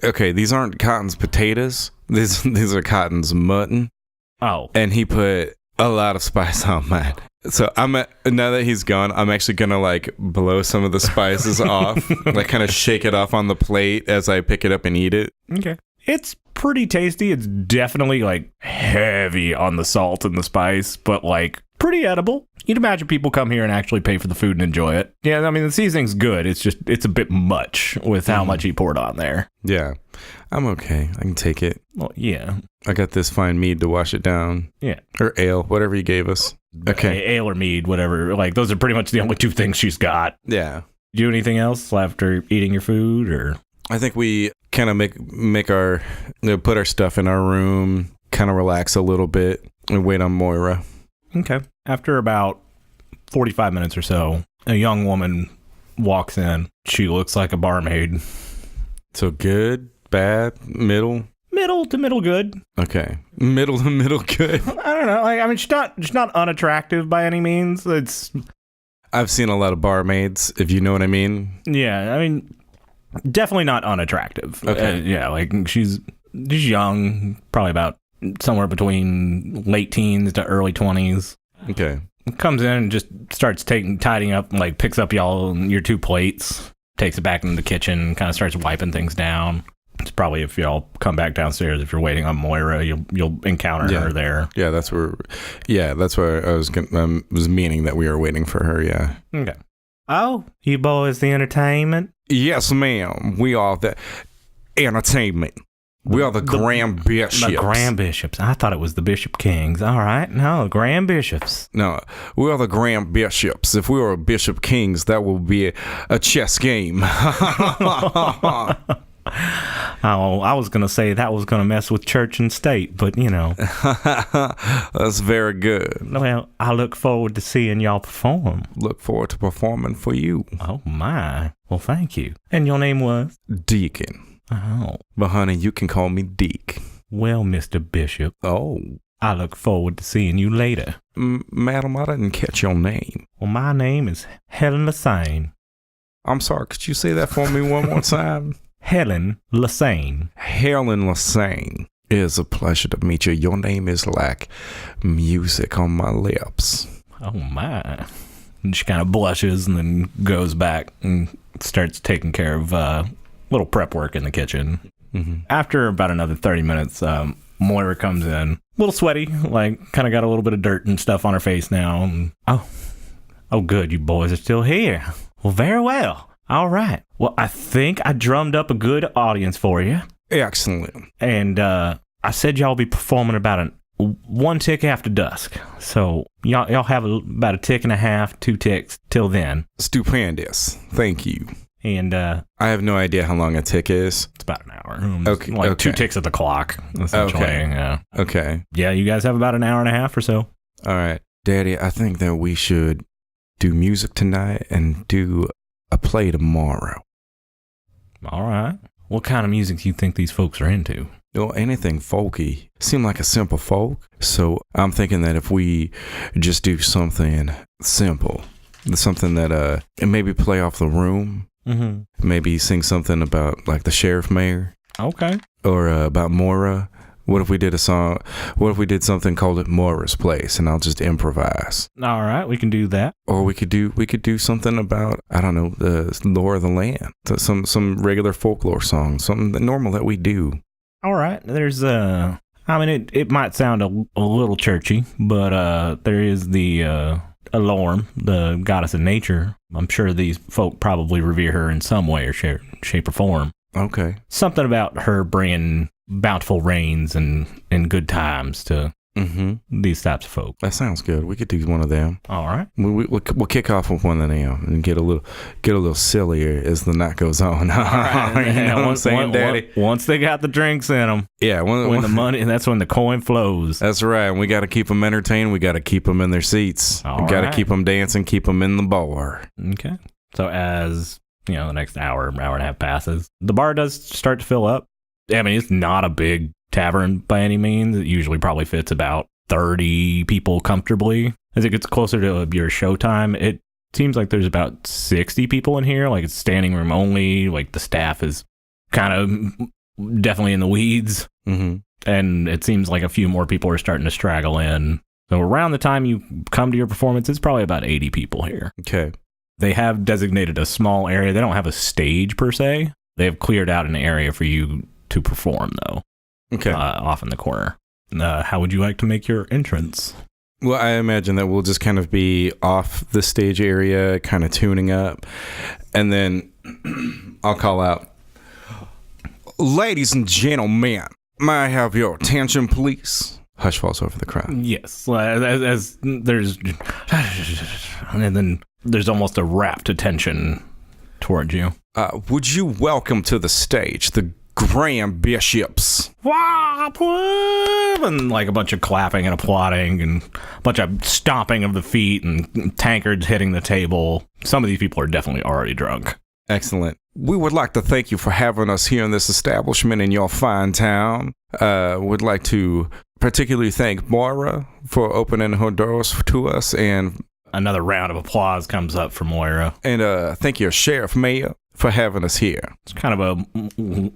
Okay, these aren't Cotton's potatoes. These are Cotton's mutton. Oh. And he put a lot of spice on mine. So now that he's gone, I'm actually gonna like blow some of the spices off, like kind of shake it off on the plate as I pick it up and eat it. Okay. It's pretty tasty. It's definitely like heavy on the salt and the spice, but like pretty edible. You'd imagine people come here and actually pay for the food and enjoy it. Yeah, I mean, the seasoning's good. It's just, it's a bit much with how much he poured on there. Yeah. I'm okay. I can take it. Well, yeah. I got this fine mead to wash it down. Yeah. Or ale, whatever you gave us. Okay. Ale or mead, whatever. Like, those are pretty much the only two things she's got. Yeah. Do anything else after eating your food, or? I think we kind of make our, put our stuff in our room, kind of relax a little bit, and wait on Moira. Okay. After about 45 minutes or so, a young woman walks in. She looks like a barmaid. So good, bad, middle? Middle to middle good. Okay. Middle to middle good. I don't know. I mean, she's not unattractive by any means. I've seen a lot of barmaids, if you know what I mean. Yeah, I mean, definitely not unattractive. Okay. Yeah, like she's young, probably about somewhere between late teens to early 20s. Okay. Comes in and just starts tidying up, like picks up your two plates, takes it back into the kitchen, kind of starts wiping things down. It's probably if y'all come back downstairs, if you're waiting on Moira, you'll encounter her there. Yeah, that's where I was meaning that we were waiting for her. Yeah. Okay. Oh, you boys, the entertainment? Yes, ma'am. We are the entertainment. We are the Grand Bishops. The Grand Bishops. I thought it was the Bishop Kings. All right. No, Grand Bishops. No, we are the Grand Bishops. If we were Bishop Kings, that would be a chess game. Oh, I was going to say that was going to mess with church and state, but you know. That's very good. Well, I look forward to seeing y'all perform. Look forward to performing for you. Oh, my. Well, thank you. And your name was? Deacon. Oh. But honey, you can call me Deke. Well, Mr. Bishop. Oh. I look forward to seeing you later. Madam, I didn't catch your name. Well, my name is Helen Lassane. I'm sorry, could you say that for me one more time? Helen Lassane. Helen Lassane. It is a pleasure to meet you. Your name is like music on my lips. Oh, my. And she kind of blushes and then goes back and starts taking care of little prep work in the kitchen. Mm-hmm. After about another 30 minutes, Moira comes in. A little sweaty, like kind of got a little bit of dirt and stuff on her face now. And, oh, good. You boys are still here. Well, very well. All right. Well, I think I drummed up a good audience for you. Excellent. And I said y'all be performing about one tick after dusk. So y'all have about a tick and a half, 2 ticks till then. Stupendous. Thank you. And I have no idea how long a tick is. It's about an hour. Okay. Like 2 ticks at the clock, essentially. Okay. Yeah. Okay. Yeah, you guys have about an hour and a half or so. All right. Daddy, I think that we should do music tonight and do a play tomorrow. All right. What kind of music do you think these folks are into? Well, anything folky. Seem like a simple folk. So I'm thinking that if we just do something simple, something that and maybe play off the room. Mm-hmm. Maybe sing something about like the sheriff mayor. Okay. Or about Moira. What if we did a song? What if we did something called it Moira's Place, and I'll just improvise? All right, we can do that. Or we could do something about, I don't know, the lore of the land. Some regular folklore song, something normal that we do. All right, there's I mean, it might sound a little churchy, but there is the Alorm, the goddess of nature. I'm sure these folk probably revere her in some way or shape or form. Okay. Something about her bringing bountiful rains and good times to these types of folk. That sounds good. We could do one of them. All right. We'll kick off with one of them and get a little sillier as the night goes on. All right. You know what I'm saying, Daddy? Once they got the drinks in them, yeah, when the money, that's when the coin flows. That's right. And we got to keep them entertained. We got to keep them in their seats. We got to keep them dancing, keep them in the bar. Okay. So as the next hour and a half passes, the bar does start to fill up. I mean, it's not a big tavern by any means. It usually probably fits about 30 people comfortably. As it gets closer to your showtime, it seems like there's about 60 people in here. Like, it's standing room only. Like, the staff is kind of definitely in the weeds. Mm-hmm. And it seems like a few more people are starting to straggle in. So around the time you come to your performance, it's probably about 80 people here. Okay. They have designated a small area. They don't have a stage per se. They have cleared out an area for you to perform, though. Okay. Off in the corner. How would you like to make your entrance? Well, I imagine that we'll just kind of be off the stage area, kind of tuning up. And then I'll call out, "Ladies and gentlemen, may I have your attention, please?" Hush falls over the crowd. Yes. As there's... And then there's almost a rapt attention towards you. Would you welcome to the stage the Grand Bishops? And like a bunch of clapping and applauding and a bunch of stomping of the feet and tankards hitting the table. Some of these people are definitely already drunk. Excellent. We would like to thank you for having us here in this establishment in your fine town. Would like to particularly thank Moira for opening her doors to us, and another round of applause comes up for Moira. And thank you, Sheriff Mayor, for having us here. It's kind of a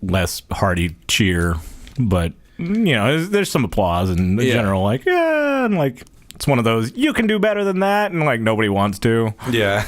less hearty cheer, but there's some applause and the general and like it's one of those, you can do better than that, and like nobody wants to. Yeah.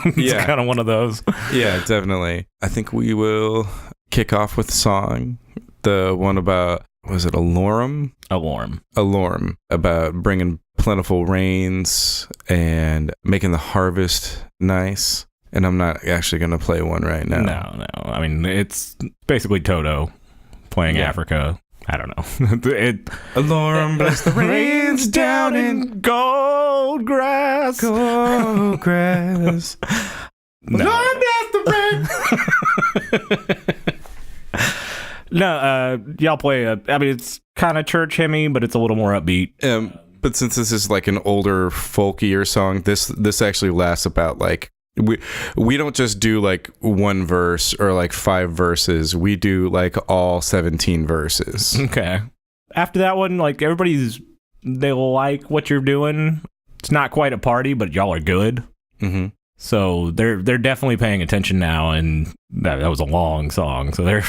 It's kind of one of those. Yeah, definitely. I think we will kick off with a song. The one about, was it Alorum? Alorum, about bringing plentiful rains and making the harvest nice. And I'm not actually going to play one right now. No. I mean, it's basically Toto playing Africa. I don't know. Alorum, bless the rains down in gold grass. Gold grass. No. Alorum, bless the rain. No, y'all play it's kind of church hymny, but it's a little more upbeat. But since this is like an older, folkier song, this actually lasts about like, we don't just do like one verse or like 5 verses. We do like all 17 verses. Okay. After that one, like they like what you're doing. It's not quite a party, but y'all are good. Mm-hmm. So they're definitely paying attention now, and that was a long song, so they're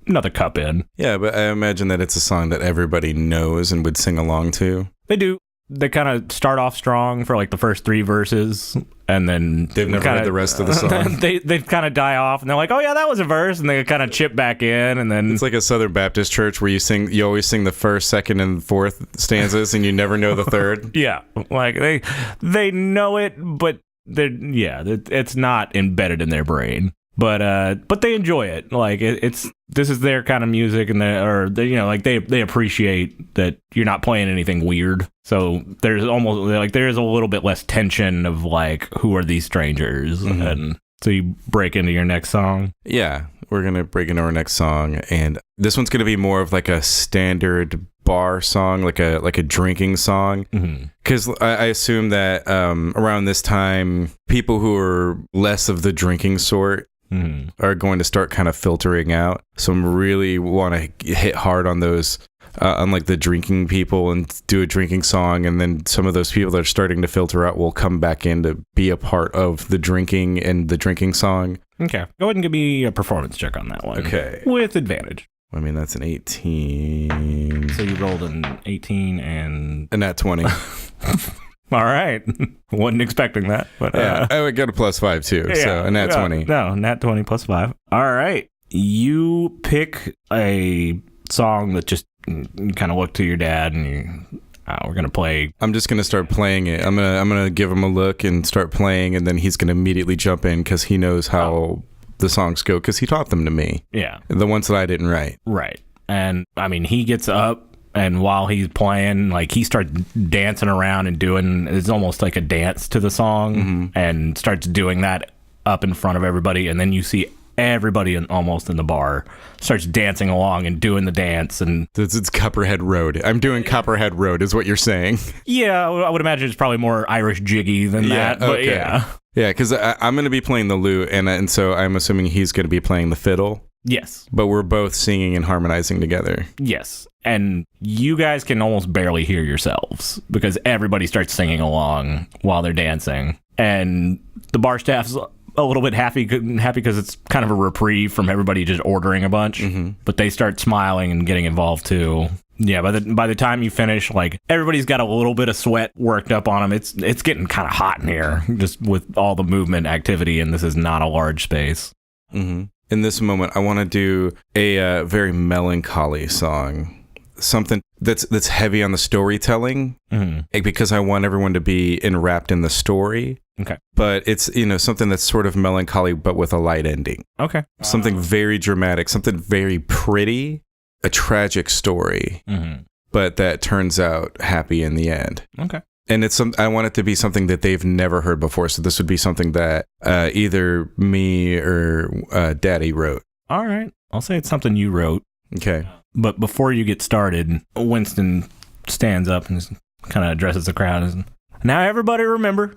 another cup in. Yeah, but I imagine that it's a song that everybody knows and would sing along to. They do. They kind of start off strong for like the first 3 verses, and then they've never heard the rest of the song. They kind of die off, and they're like, "Oh yeah, that was a verse," and they kind of chip back in, and then it's like a Southern Baptist church where you always sing the first, second, and fourth stanzas, and you never know the third. Yeah, like they know it, but it's not embedded in their brain. But they enjoy it. Like this is their kind of music, and they appreciate that you're not playing anything weird. So there's almost like there's a little bit less tension of like, who are these strangers? Mm-hmm. And so you break into your next song. Yeah, we're gonna break into our next song, and this one's gonna be more of like a standard bar song, like a drinking song, because I assume that around this time, people who are less of the drinking sort are going to start kind of filtering out. So I really want to hit hard on those, unlike the drinking people, and do a drinking song, and then some of those people that are starting to filter out will come back in to be a part of the drinking and the drinking song. Okay, go ahead and give me a performance check on that one. Okay, with advantage. I mean, that's an 18. So you rolled an 18 and a nat 20. All right. Wasn't expecting that. But yeah, I would get a +5 too. Yeah, so a nat 20. No, nat 20 +5. All right. You pick a song that just kind of look to your dad and we're going to play. I'm just going to start playing it. I'm going to give him a look and start playing, and then he's going to immediately jump in because he knows how the songs go, because he taught them to me. Yeah. The ones that I didn't write. Right. And I mean, he gets up And while he's playing, like, he starts dancing around and doing, it's almost like a dance to the song, and starts doing that up in front of everybody. And then you see everybody almost in the bar starts dancing along and doing the dance. And it's Copperhead Road. I'm doing Copperhead Road is what you're saying. Yeah, I would imagine it's probably more Irish jiggy than that. But okay. Yeah, because I'm going to be playing the lute, and so I'm assuming he's going to be playing the fiddle. Yes. But we're both singing and harmonizing together. Yes. And you guys can almost barely hear yourselves because everybody starts singing along while they're dancing. And the bar staff's a little bit happy because it's kind of a reprieve from everybody just ordering a bunch. But they start smiling and getting involved too. Yeah, by the time you finish, like, everybody's got a little bit of sweat worked up on them. It's getting kind of hot in here just with all the movement activity, and this is not a large space. In this moment, I want to do a very melancholy song. Something that's heavy on the storytelling, because I want everyone to be enwrapped in the story. Okay. But it's, something that's sort of melancholy, but with a light ending. Okay. Something very dramatic, something very pretty, a tragic story, but that turns out happy in the end. Okay. And I want it to be something that they've never heard before. So this would be something that either me or Daddy wrote. All right. I'll say it's something you wrote. Okay. But before you get started, Winston stands up and kind of addresses the crowd. And, now, everybody remember,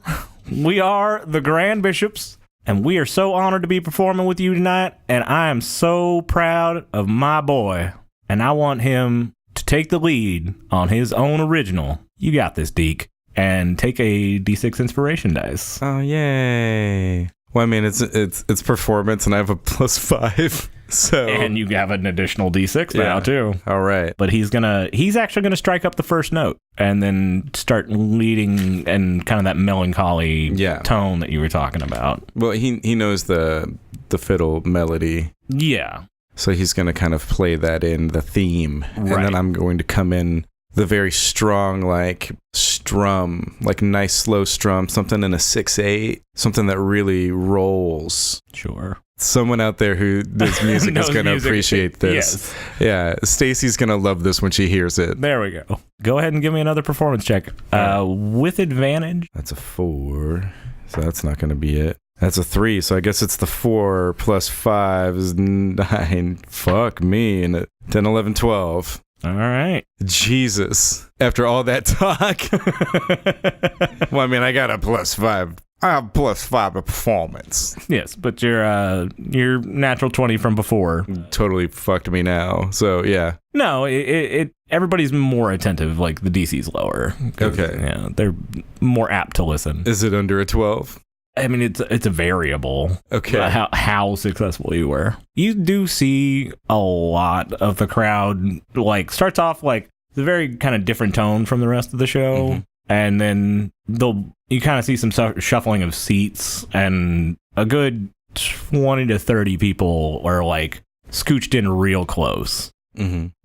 we are the Grand Bishops, and we are so honored to be performing with you tonight. And I am so proud of my boy, and I want him to take the lead on his own original. You got this, Deke. And take a D6 inspiration dice. Oh, yay. Well, I mean, it's performance, and I have a +5. So and you have an additional D6 now too. All right. But he's actually gonna strike up the first note and then start leading and kind of that melancholy tone that you were talking about. Well, he knows the fiddle melody. Yeah. So he's gonna kind of play that in the theme, and then I'm going to come in the very strong, like, strum, like nice slow strum, something in a 6/8, something that really rolls. Sure. Someone out there who does music is going to appreciate this. Yes. Yeah, Stacy's going to love this when she hears it. There we go. Go ahead and give me another performance check. With advantage. That's a 4, so that's not going to be it. That's a 3, so I guess it's the 4 plus 5 is 9. Fuck me. And 10, 11, 12. All right. Jesus. After all that talk. Well, I mean, I got a +5. I have +5 to performance. Yes, but your natural 20 from before totally fucked me now. So yeah. No, it everybody's more attentive. Like the DC's lower. Okay. Yeah, they're more apt to listen. Is it under a 12? I mean, it's a variable. Okay. How successful you were. You do see a lot of the crowd. Like starts off like it's a very kind of different tone from the rest of the show. And then you kind of see some shuffling of seats, and a good 20 to 30 people are like scooched in real close.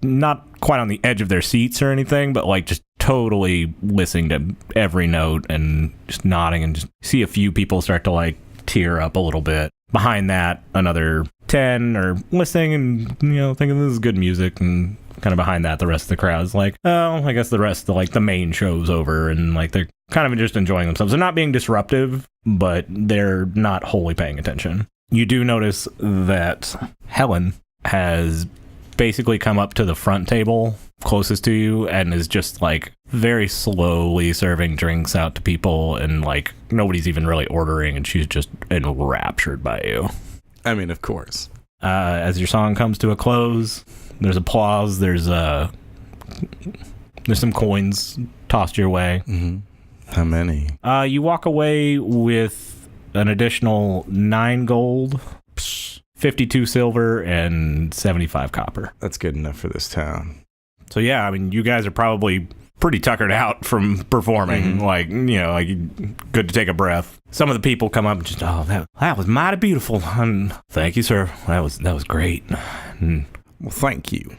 Not quite on the edge of their seats or anything, but like just totally listening to every note and just nodding, and just see a few people start to like tear up a little bit. Behind that, another 10 are listening and, thinking this is good music, and kind of behind that, the rest of the crowd's like, oh, I guess the rest of the main show's over, and like they're kind of just enjoying themselves. They're not being disruptive, but they're not wholly paying attention. You do notice that Helen has basically come up to the front table closest to you and is just like very slowly serving drinks out to people, and like nobody's even really ordering, and she's just enraptured by you. I mean, of course. As your song comes to a close, there's applause. There's some coins tossed your way. How many? You walk away with an additional 9 gold, 52 silver, and 75 copper. That's good enough for this town. So yeah, I mean, you guys are probably pretty tuckered out from performing. Like, good to take a breath. Some of the people come up and just, that was mighty beautiful. And thank you, sir. That was great. Well, thank you.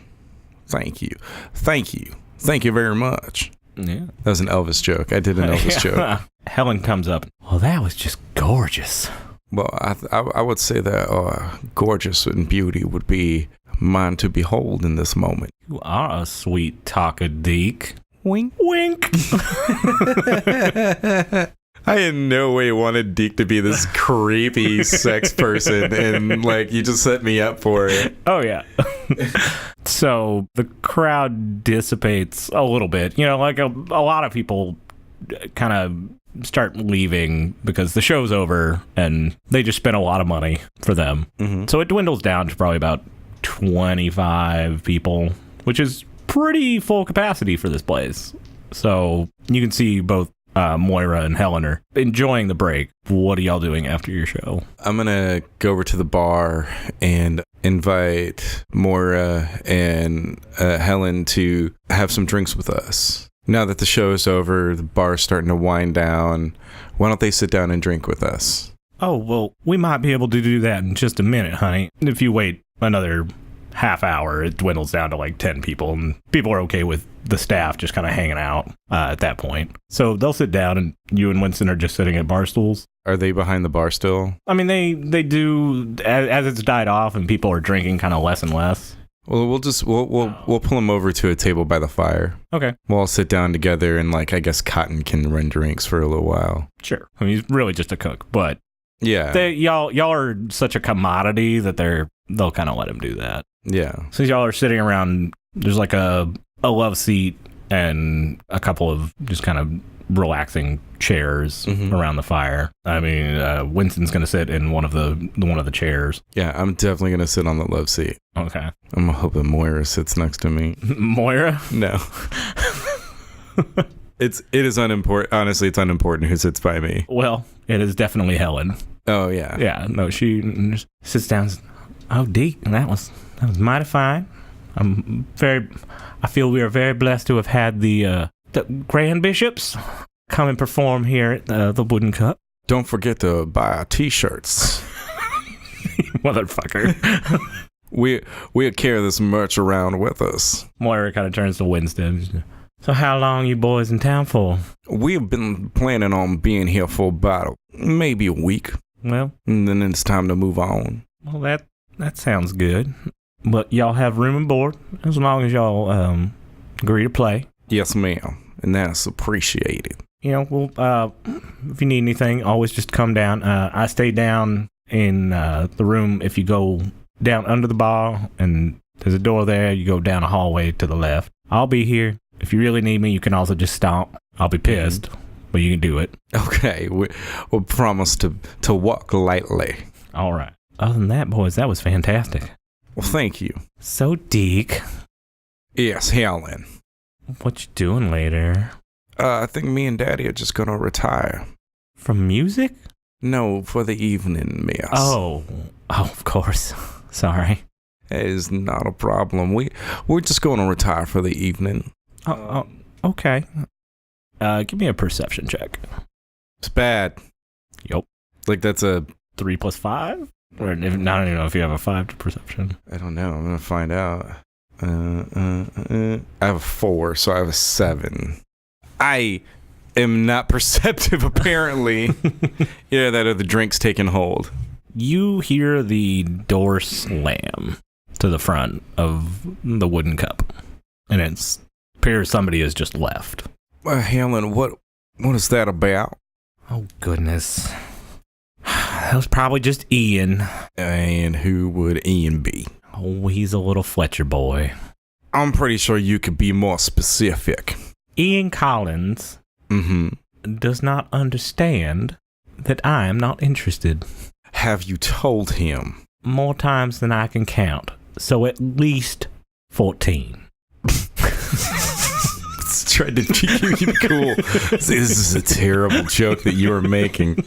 Thank you very much. Yeah. That was an Elvis joke. I did an Elvis joke. Helen comes up. Well, that was just gorgeous. Well, I would say that gorgeous and beauty would be mine to behold in this moment. You are a sweet talker, Deke. Wink. Wink. I in no way wanted Deke to be this creepy sex person, and like you just set me up for it. Oh yeah. So the crowd dissipates a little bit. You know, like a lot of people kind of start leaving because the show's over and they just spent a lot of money for them. Mm-hmm. So it dwindles down to probably about 25 people, which is pretty full capacity for this place. So you can see both Moira and Helen are enjoying the break. What are y'all doing after your show? I'm going to go over to the bar and invite Moira and Helen to have some drinks with us. Now that the show is over, the bar's starting to wind down. Why don't they sit down and drink with us? Oh, well, we might be able to do that in just a minute, honey. If you wait another half hour, it dwindles down to like 10 people, and people are okay with the staff just kind of hanging out at that point. So they'll sit down, and you and Winston are just sitting at bar stools. Are they behind the bar still? I mean, they do, as it's died off and people are drinking kind of less and less. Well, we'll pull them over to a table by the fire. Okay. We'll all sit down together, and like I guess Cotton can run drinks for a little while. Sure. I mean, he's really just a cook, but yeah, y'all are such a commodity that they'll kind of let him do that. Yeah. Since y'all are sitting around, there's like a love seat and a couple of just kind of relaxing chairs around the fire. I mean, Winston's gonna sit in one of the chairs. Yeah, I'm definitely gonna sit on the love seat. Okay. I'm hoping Moira sits next to me. Moira? No. It is unimportant. Honestly, it's unimportant who sits by me. Well, it is definitely Helen. Oh yeah. Yeah. No, she sits down. Oh, Deke, that was mighty fine. I feel we are very blessed to have had the Grand Bishops come and perform here at the Wooden Cup. Don't forget to buy our t-shirts. Motherfucker. We'll carry this merch around with us. Moira kind of turns to Winston. So how long you boys in town for? We've been planning on being here for about maybe a week. Well, and then it's time to move on. Well, that sounds good. But y'all have room and board as long as y'all agree to play. Yes, ma'am. And that's appreciated. You know, well, if you need anything, always just come down. I stay down in the room. If you go down under the bar and there's a door there, you go down a hallway to the left. I'll be here. If you really need me, you can also just stomp. I'll be pissed, but you can do it. Okay. We'll promise to walk lightly. All right. Other than that, boys, that was fantastic. Well, thank you. So, Deke. Yes, Helen. What you doing later? I think me and Daddy are just gonna retire. From music? No, for the evening, miss. Oh, of course. Sorry. It is not a problem. We're just gonna retire for the evening. Oh, okay. Give me a perception check. It's bad. Yup. Like that's a 3 plus 5? Or I don't even know if you have a 5 to perception. I don't know. I'm gonna find out. I have a 4, so I have a 7. I am not perceptive, apparently. Yeah, that are the drinks taking hold. You hear the door slam to the front of the Wooden Cup, and it appears somebody has just left. Helen, what is that about? Oh, goodness. That was probably just Ian. And who would Ian be? Oh, he's a little Fletcher boy. I'm pretty sure you could be more specific. Ian Collins does not understand that I am not interested. Have you told him? More times than I can count. So at least 14. Tried to keep it cool. This is a terrible joke that you are making.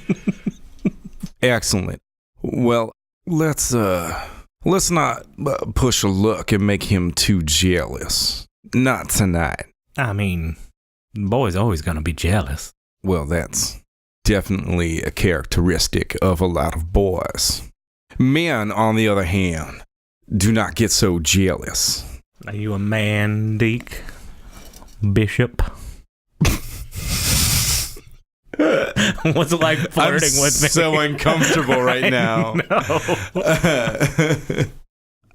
Excellent. Well, let's not push a look and make him too jealous. Not tonight. I mean, the boy's always gonna be jealous. Well, that's definitely a characteristic of a lot of boys. Men, on the other hand, do not get so jealous. Are you a man, Deke? Bishop? What's it like flirting with me? I'm so uncomfortable right now. No.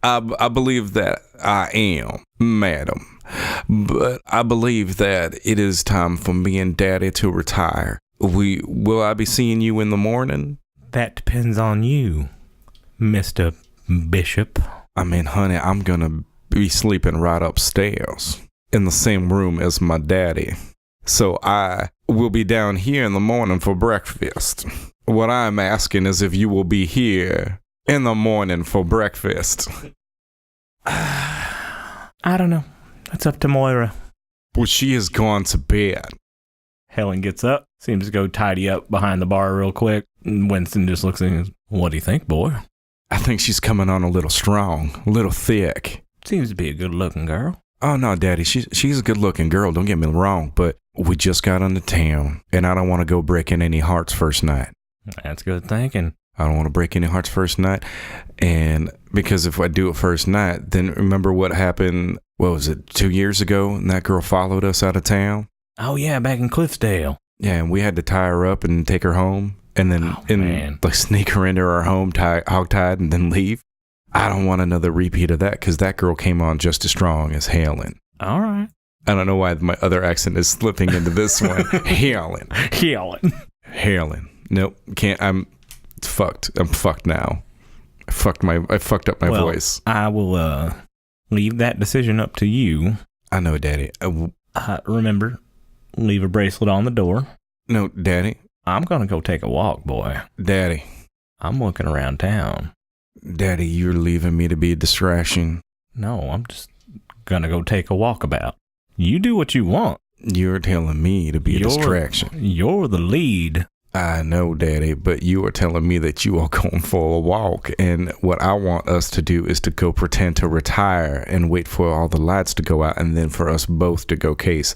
I believe that I am, madam. But I believe that it is time for me and Daddy to retire. Will I be seeing you in the morning? That depends on you, Mr. Bishop. I mean, honey, I'm gonna be sleeping right upstairs in the same room as my daddy. So I will be down here in the morning for breakfast. What I'm asking is if you will be here in the morning for breakfast. I don't know. That's up to Moira. Well, she has gone to bed. Helen gets up, seems to go tidy up behind the bar real quick. Winston just looks at him. What do you think, boy? I think she's coming on a little strong, a little thick. Seems to be a good-looking girl. Oh, no, Daddy, she's a good-looking girl, don't get me wrong, but we just got into town, and I don't want to go breaking any hearts first night. That's good thinking. I don't want to break any hearts first night, and because if I do it first night, then remember what happened, what was it, 2 years ago, and that girl followed us out of town? Oh, yeah, back in Cliffsdale. Yeah, and we had to tie her up and take her home, and then like sneak her into our home, hogtied, and then leave. I don't want another repeat of that, because that girl came on just as strong as Helen. All right. I don't know why my other accent is slipping into this one. Helen. Nope, can't. I'm fucked. I'm fucked now. I fucked up my voice. I will leave that decision up to you. I know, Daddy. Remember, leave a bracelet on the door. No, Daddy. I'm gonna go take a walk, boy. Daddy. I'm looking around town. Daddy, you're leaving me to be a distraction. No, I'm just gonna go take a walkabout. You do what you want. You're telling me to be a distraction. You're the lead. I know, Daddy, but you are telling me that you are going for a walk, and what I want us to do is to go pretend to retire and wait for all the lights to go out, and then for us both to go case,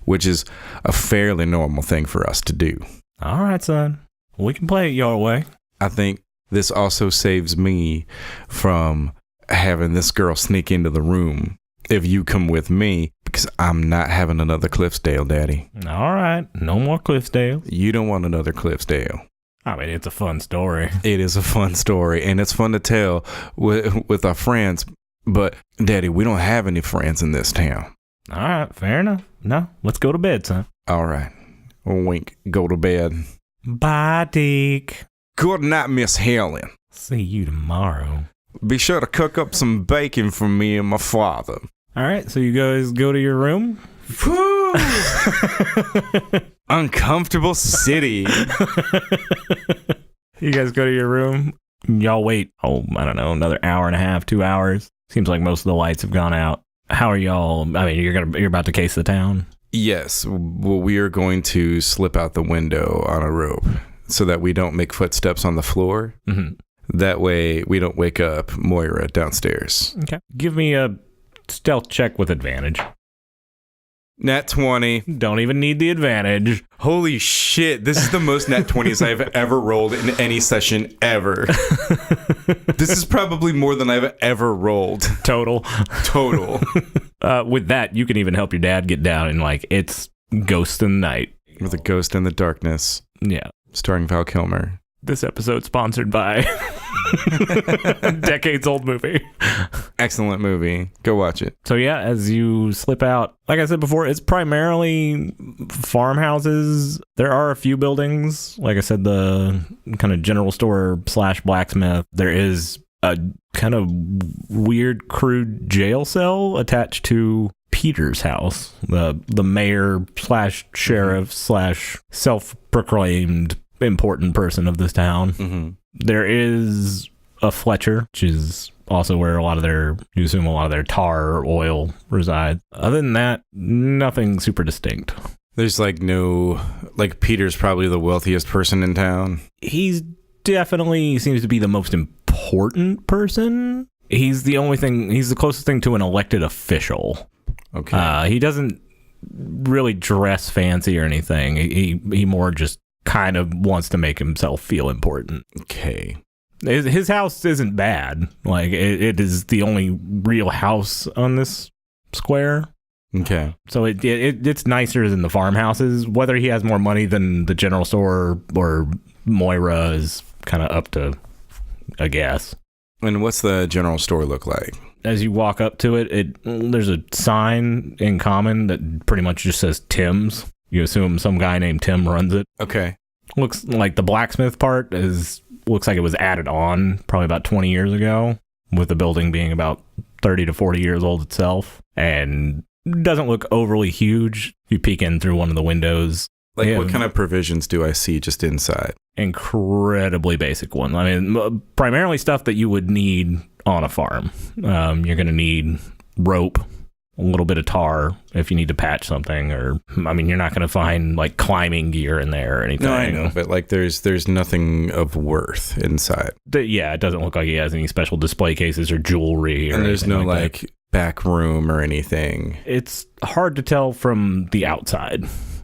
which is a fairly normal thing for us to do. All right, son. We can play it your way. I think this also saves me from having this girl sneak into the room if you come with me, because I'm not having another Cliffsdale, Daddy. All right. No more Cliffsdale. You don't want another Cliffsdale. I mean, it's a fun story. It is a fun story, and it's fun to tell with our friends. But, Daddy, we don't have any friends in this town. All right. Fair enough. No, let's go to bed, son. All right. Wink. Go to bed. Bye, Deke. Good night, Miss Helen. See you tomorrow. Be sure to cook up some bacon for me and my father. All right, so you guys go to your room? Uncomfortable city. You guys go to your room. Y'all wait, I don't know, another hour and a half, 2 hours. Seems like most of the lights have gone out. How are y'all? I mean, you're about to case the town? Yes. Well, we are going to slip out the window on a rope so that we don't make footsteps on the floor. Mm-hmm. That way we don't wake up Moira downstairs. Okay. Give me a stealth check with advantage. Nat 20. Don't even need the advantage. Holy shit. This is the most nat 20s I've ever rolled in any session ever. This is probably more than I've ever rolled. Total. With that, you can even help your dad get down and it's Ghost in the Night. With a Ghost in the Darkness. Yeah. Starring Val Kilmer. This episode sponsored by decades old movie. Excellent movie. Go watch it. So yeah, as you slip out, like I said before, it's primarily farmhouses. There are a few buildings. Like I said, the kind of general store / blacksmith. There is a kind of weird crude jail cell attached to Peter's house, the mayor / sheriff / self-proclaimed important person of this town. Mm-hmm. There is a Fletcher, which is also where you assume a lot of their tar or oil resides. Other than that, nothing super distinct. There's Peter's probably the wealthiest person in town. He's definitely seems to be the most important person. He's the closest thing to an elected official. Okay. He doesn't really dress fancy or anything. He more just kind of wants to make himself feel important. Okay. His house isn't bad. It is the only real house on this square. Okay. So it's nicer than the farmhouses. Whether he has more money than the general store or Moira is kind of up to a guess. And what's the general store look like? As you walk up to it, there's a sign in common that pretty much just says Tim's. You assume some guy named Tim runs it. Okay. Looks like the blacksmith part looks like it was added on probably about 20 years ago, with the building being about 30 to 40 years old itself, and doesn't look overly huge. You peek in through one of the windows. Like, what kind of provisions do I see just inside? Incredibly basic one. I mean, primarily stuff that you would need on a farm. You're going to need rope, a little bit of tar if you need to patch something, or, I mean, you're not going to find like climbing gear in there or anything. No, I know, but like there's nothing of worth inside. Yeah, it doesn't look like he has any special display cases or jewelry. And there's no like back room or anything. It's hard to tell from the outside.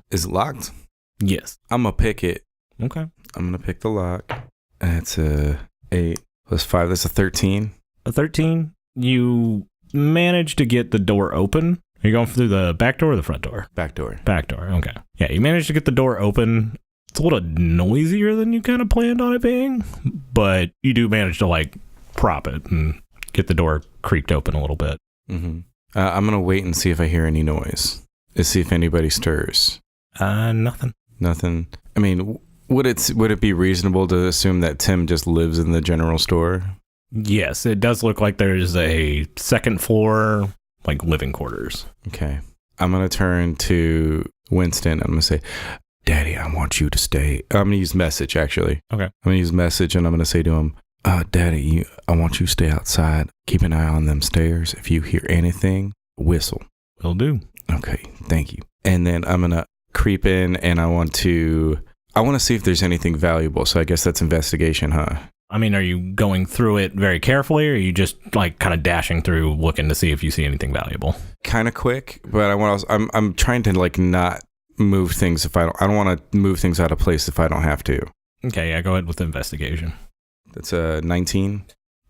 Is it locked? Yes. I'm going to pick it. Okay. I'm going to pick the lock. That's a 8 plus 5. That's a 13. A 13. You manage to get the door open. Are you going through the back door or the front door? Back door. Back door. Okay. Yeah, you managed to get the door open. It's a little noisier than you kind of planned on it being, but you do manage to like prop it and get the door creaked open a little bit. Mm-hmm. I'm going to wait and see if I hear any noise. Let's see if anybody stirs. Nothing. Nothing. I mean, would it be reasonable to assume that Tim just lives in the general store? Yes, it does look like there's a second floor, like living quarters. Okay. I'm going to turn to Winston. I'm going to say, Daddy, I want you to stay. I'm going to use message, actually. Okay. I'm going to use message, and I'm going to say to him, Daddy, I want you to stay outside. Keep an eye on them stairs. If you hear anything, whistle. Will do. Okay, thank you. And then I'm going to creep in, and I want to see if there's anything valuable. So I guess that's investigation, huh? I mean, are you going through it very carefully, or are you just like kind of dashing through looking to see if you see anything valuable? Kind of quick, but I'm trying to like not move things if I don't want to move things out of place if I don't have to. Okay, yeah, go ahead with investigation. That's a 19.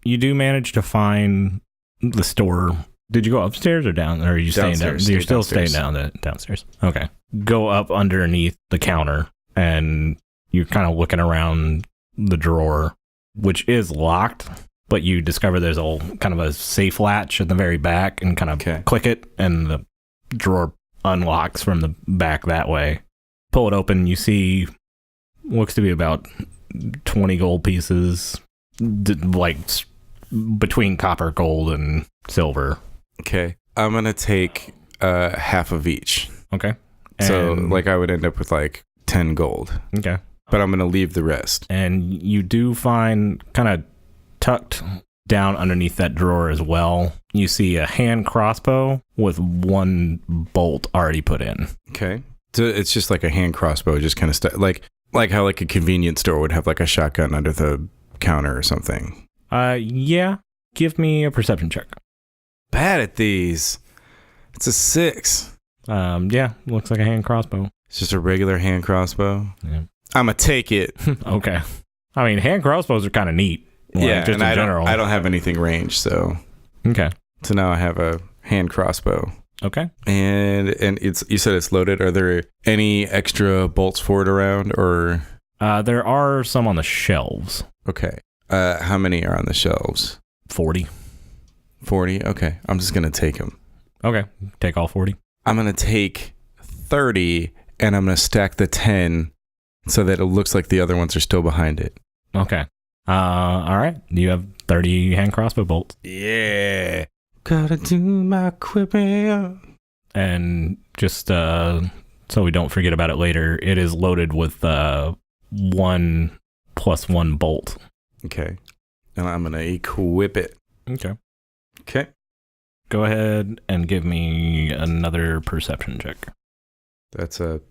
You do manage to find the store. Did you go upstairs or down? Or are you staying down? You're still staying downstairs. Okay. Go up underneath the counter, and you're kind of looking around the drawer, which is locked, but you discover there's a kind of a safe latch at the very back, and kind of click it, and the drawer unlocks from the back that way. Pull it open, you see looks to be about 20 gold pieces, like between copper, gold, and silver. Okay. I'm going to take half of each. Okay. So like I would end up with like 10 gold. Okay. But I'm going to leave the rest. And you do find kind of tucked down underneath that drawer as well, you see a hand crossbow with one bolt already put in. Okay. So it's just like a hand crossbow, just kind of like how like a convenience store would have like a shotgun under the counter or something. Yeah. Give me a perception check. Bad at these. It's a 6. Yeah, looks like a hand crossbow. It's just a regular hand crossbow. Yeah. I'ma take it. Okay. I mean, hand crossbows are kind of neat. Yeah, just in general. I don't have anything ranged, so. Okay. So now I have a hand crossbow. Okay. And you said it's loaded. Are there any extra bolts for it around, or? There are some on the shelves. Okay. How many are on the shelves? 40. 40? Okay. I'm just going to take them. Okay. Take all 40. I'm going to take 30, and I'm going to stack the 10 so that it looks like the other ones are still behind it. Okay. All right. You have 30 hand crossbow bolts. Yeah. Gotta do my equipment. And just so we don't forget about it later, it is loaded with 1 + 1 bolt. Okay. And I'm going to equip it. Okay. Okay. Go ahead and give me another perception check. That's a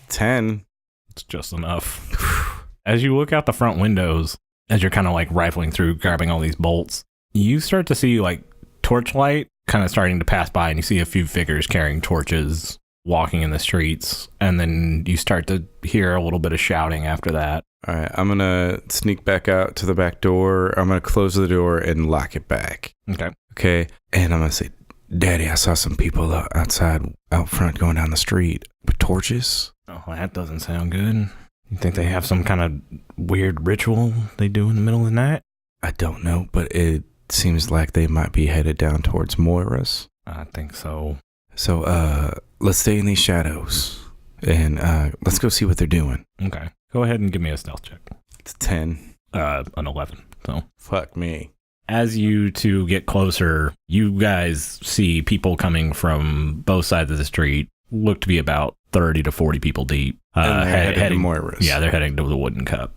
10. It's just enough. As you look out the front windows, as you're kind of like rifling through, grabbing all these bolts, you start to see like torchlight kind of starting to pass by, and you see a few figures carrying torches walking in the streets, and then you start to hear a little bit of shouting after that. All right, I'm going to sneak back out to the back door. I'm going to close the door and lock it back. Okay, and I'm going to say, Daddy, I saw some people out front going down the street with torches. Oh, that doesn't sound good. You think they have some kind of weird ritual they do in the middle of the night? I don't know, but it seems like they might be headed down towards Moira's. I think so. So, let's stay in these shadows and let's go see what they're doing. Okay. Go ahead and give me a stealth check. It's 10. An 11. So Fuck me. as you two get closer, you guys see people coming from both sides of the street. Look to be about 30 to 40 people deep. And they're headed to Moira's. Yeah, they're heading to the Wooden Cup.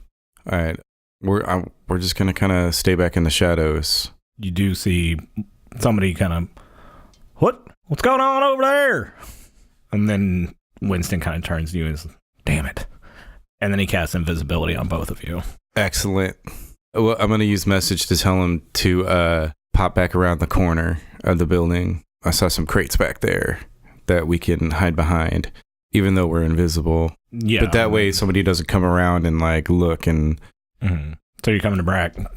All right. We're just going to kind of stay back in the shadows. You do see somebody kind of, what's going on over there? And then Winston kind of turns to you and says, damn it. And then he casts invisibility on both of you. Excellent. Well, I'm going to use message to tell him to pop back around the corner of the building. I saw some crates back there that we can hide behind, even though we're invisible. Yeah. But that way somebody doesn't come around and like look and... Mm-hmm. So you're coming to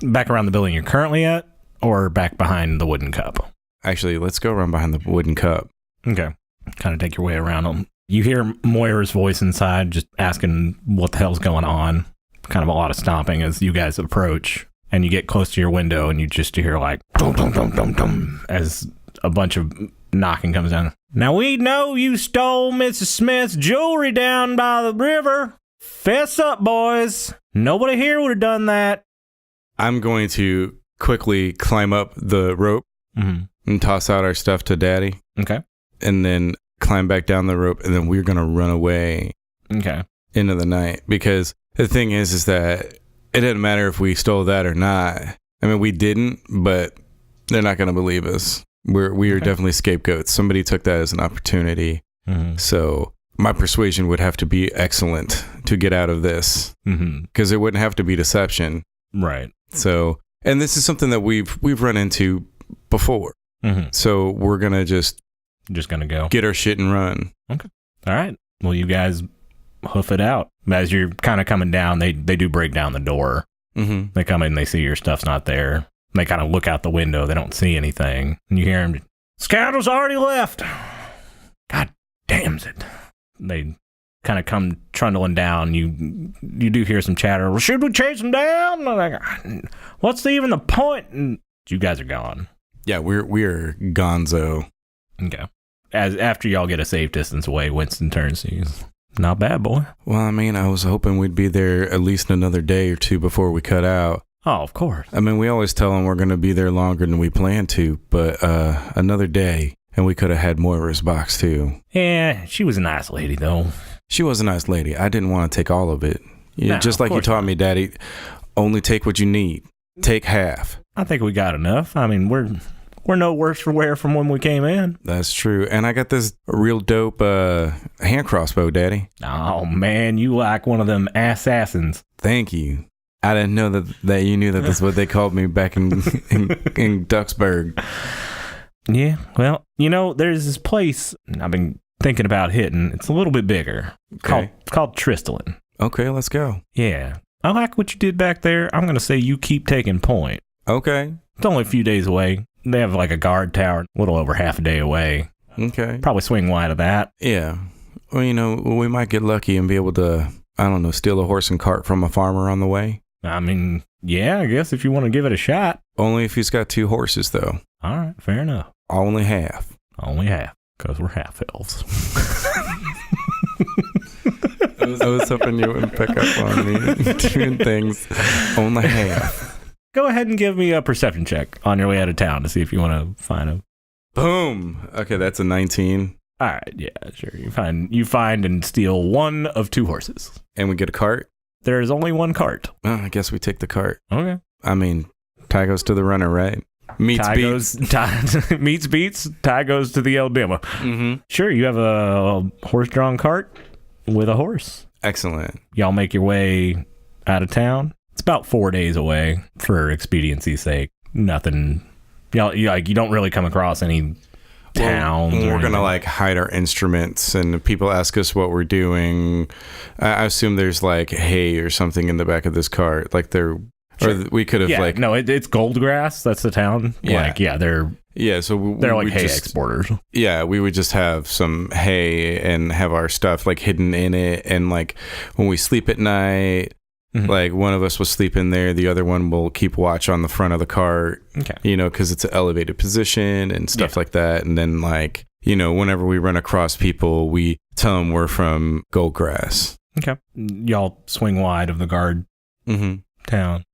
back around the building you're currently at, or back behind the Wooden Cup? Actually, let's go around behind the Wooden Cup. Okay. Kind of take your way around them. You hear Moira's voice inside just asking what the hell's going on. Kind of a lot of stomping as you guys approach. And you get close to your window and you just hear like dum dum dum dum dum as a bunch of knocking comes down. Now we know you stole Mrs. Smith's jewelry down by the river. Fess up, boys. Nobody here would have done that. I'm going to quickly climb up the rope and toss out our stuff to Daddy. Okay. And then climb back down the rope, and then we're going to run away into the night. Because the thing is that it doesn't matter if we stole that or not. I mean, we didn't, but they're not going to believe us. We are definitely scapegoats. Somebody took that as an opportunity. So my persuasion would have to be excellent to get out of this, because it wouldn't have to be deception. Right. So, and this is something that we've run into before. So we're going to just gonna go get our shit and run. Okay. All right. Well, you guys hoof it out. As you're kind of coming down, they do break down the door. They come in, they see your stuff's not there. They kind of look out the window. They don't see anything. And you hear them, scoundrels already left. God damn it. They kind of come trundling down. You do hear some chatter. Well, should we chase them down? Like, what's even the point? And you guys are gone. Yeah, we're gonzo. Okay. After y'all get a safe distance away, Winston turns to you. Not bad, boy. Well, I mean, I was hoping we'd be there at least another day or two before we cut out. Oh, of course. I mean, we always tell them we're going to be there longer than we plan to, but another day, and we could have had Moira's box too. Yeah, she was a nice lady, though. She was a nice lady. I didn't want to take all of it. Yeah, just like you taught me, Daddy, only take what you need. Take half. I think we got enough. I mean, we're no worse for wear from when we came in. That's true. And I got this real dope hand crossbow, Daddy. Oh, man, you like one of them assassins. Thank you. I didn't know that you knew that that's what they called me back in Duxburg. Yeah, well, there's this place I've been thinking about hitting. It's a little bit bigger. Okay. Called Tristalin. Okay, let's go. Yeah. I like what you did back there. I'm going to say you keep taking point. Okay. It's only a few days away. They have like a guard tower a little over half a day away. Okay. Probably swing wide of that. Yeah. Well, we might get lucky and be able to, I don't know, steal a horse and cart from a farmer on the way. I mean, yeah, I guess if you want to give it a shot. Only if he's got 2 horses, though. All right, fair enough. Only half. Only half, because we're half elves. I was hoping you wouldn't pick up on me doing things. Only half. Go ahead and give me a perception check on your way out of town to see if you want to find him. Boom. Okay, that's a 19. All right, yeah, sure. You find and steal 1 of 2 horses. And we get a cart? There is only 1 cart. Oh, I guess we take the cart. Okay. I mean, tie goes to the runner, right? Meets beats. Meets beats. Tie goes to the El Dima. Sure, you have a horse-drawn cart with a horse. Excellent. Y'all make your way out of town. It's about 4 days away for expediency's sake. Nothing. You don't really come across any towns. Well, we're gonna like hide our instruments, and if people ask us what we're doing, I assume there's like hay or something in the back of this cart. Like or we could have no, it's Goldgrass. That's the town. Yeah, they're they're like hay exporters. Yeah, we would just have some hay and have our stuff like hidden in it, and like when we sleep at night, Mm-hmm. Like one of us will sleep in there, the other one will keep watch on the front of the car, because it's an elevated position and stuff like that. And then like, whenever we run across people, we tell them we're from Goldgrass. Okay. Y'all swing wide of the guard town,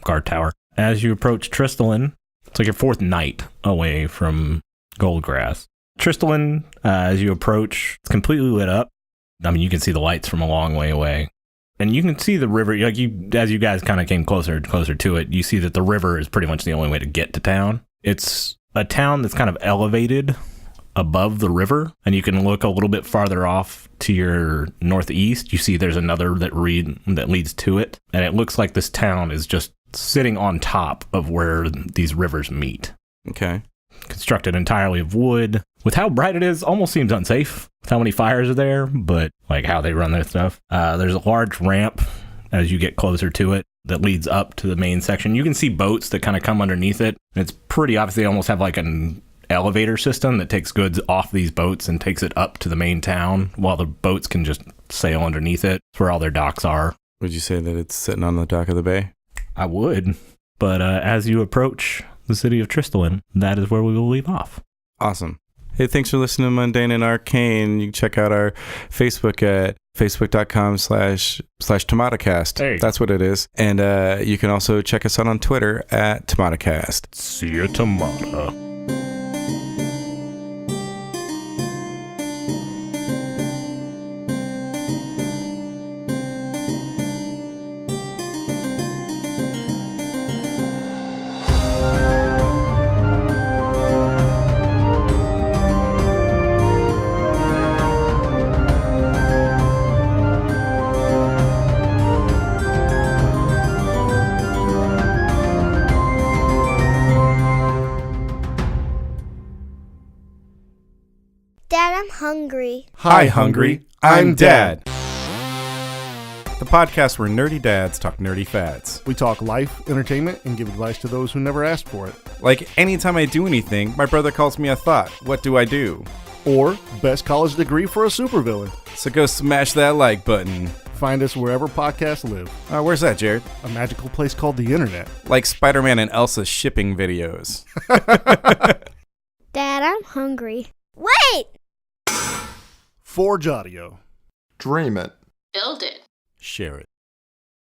guard tower. As you approach Tristalin, it's like your fourth night away from Goldgrass. Tristalin, as you approach, it's completely lit up. I mean, you can see the lights from a long way away. And you can see the river, as you guys kind of came closer to it, you see that the river is pretty much the only way to get to town. It's a town that's kind of elevated above the river, and you can look a little bit farther off to your northeast. You see there's another that leads to it, and it looks like this town is just sitting on top of where these rivers meet. Okay. Constructed entirely of wood. With how bright it is, almost seems unsafe with how many fires are there, but like how they run their stuff. There's a large ramp as you get closer to it that leads up to the main section. You can see boats that kind of come underneath it. It's pretty obvious they almost have like an elevator system that takes goods off these boats and takes it up to the main town, while the boats can just sail underneath it. It's where all their docks are. Would you say that it's sitting on the dock of the bay? I would. But as you approach the city of Tristalin, that is where we will leave off. Awesome. Hey, thanks for listening to Mundane and Arcane. You can check out our Facebook at facebook.com/TMaTAcast. Hey. That's what it is. And you can also check us out on Twitter at TMaTAcast. See you tomorrow. Dad, I'm hungry. Hi, Hungry. I'm Dad. The podcast where nerdy dads talk nerdy fads. We talk life, entertainment, and give advice to those who never asked for it. Like, anytime I do anything, my brother calls me a thought. What do I do? Or best college degree for a supervillain. So go smash that like button. Find us wherever podcasts live. Where's that, Jared? A magical place called the internet. Like Spider-Man and Elsa shipping videos. Dad, I'm hungry. Wait! Forge Audio. Dream it. Build it. Share it.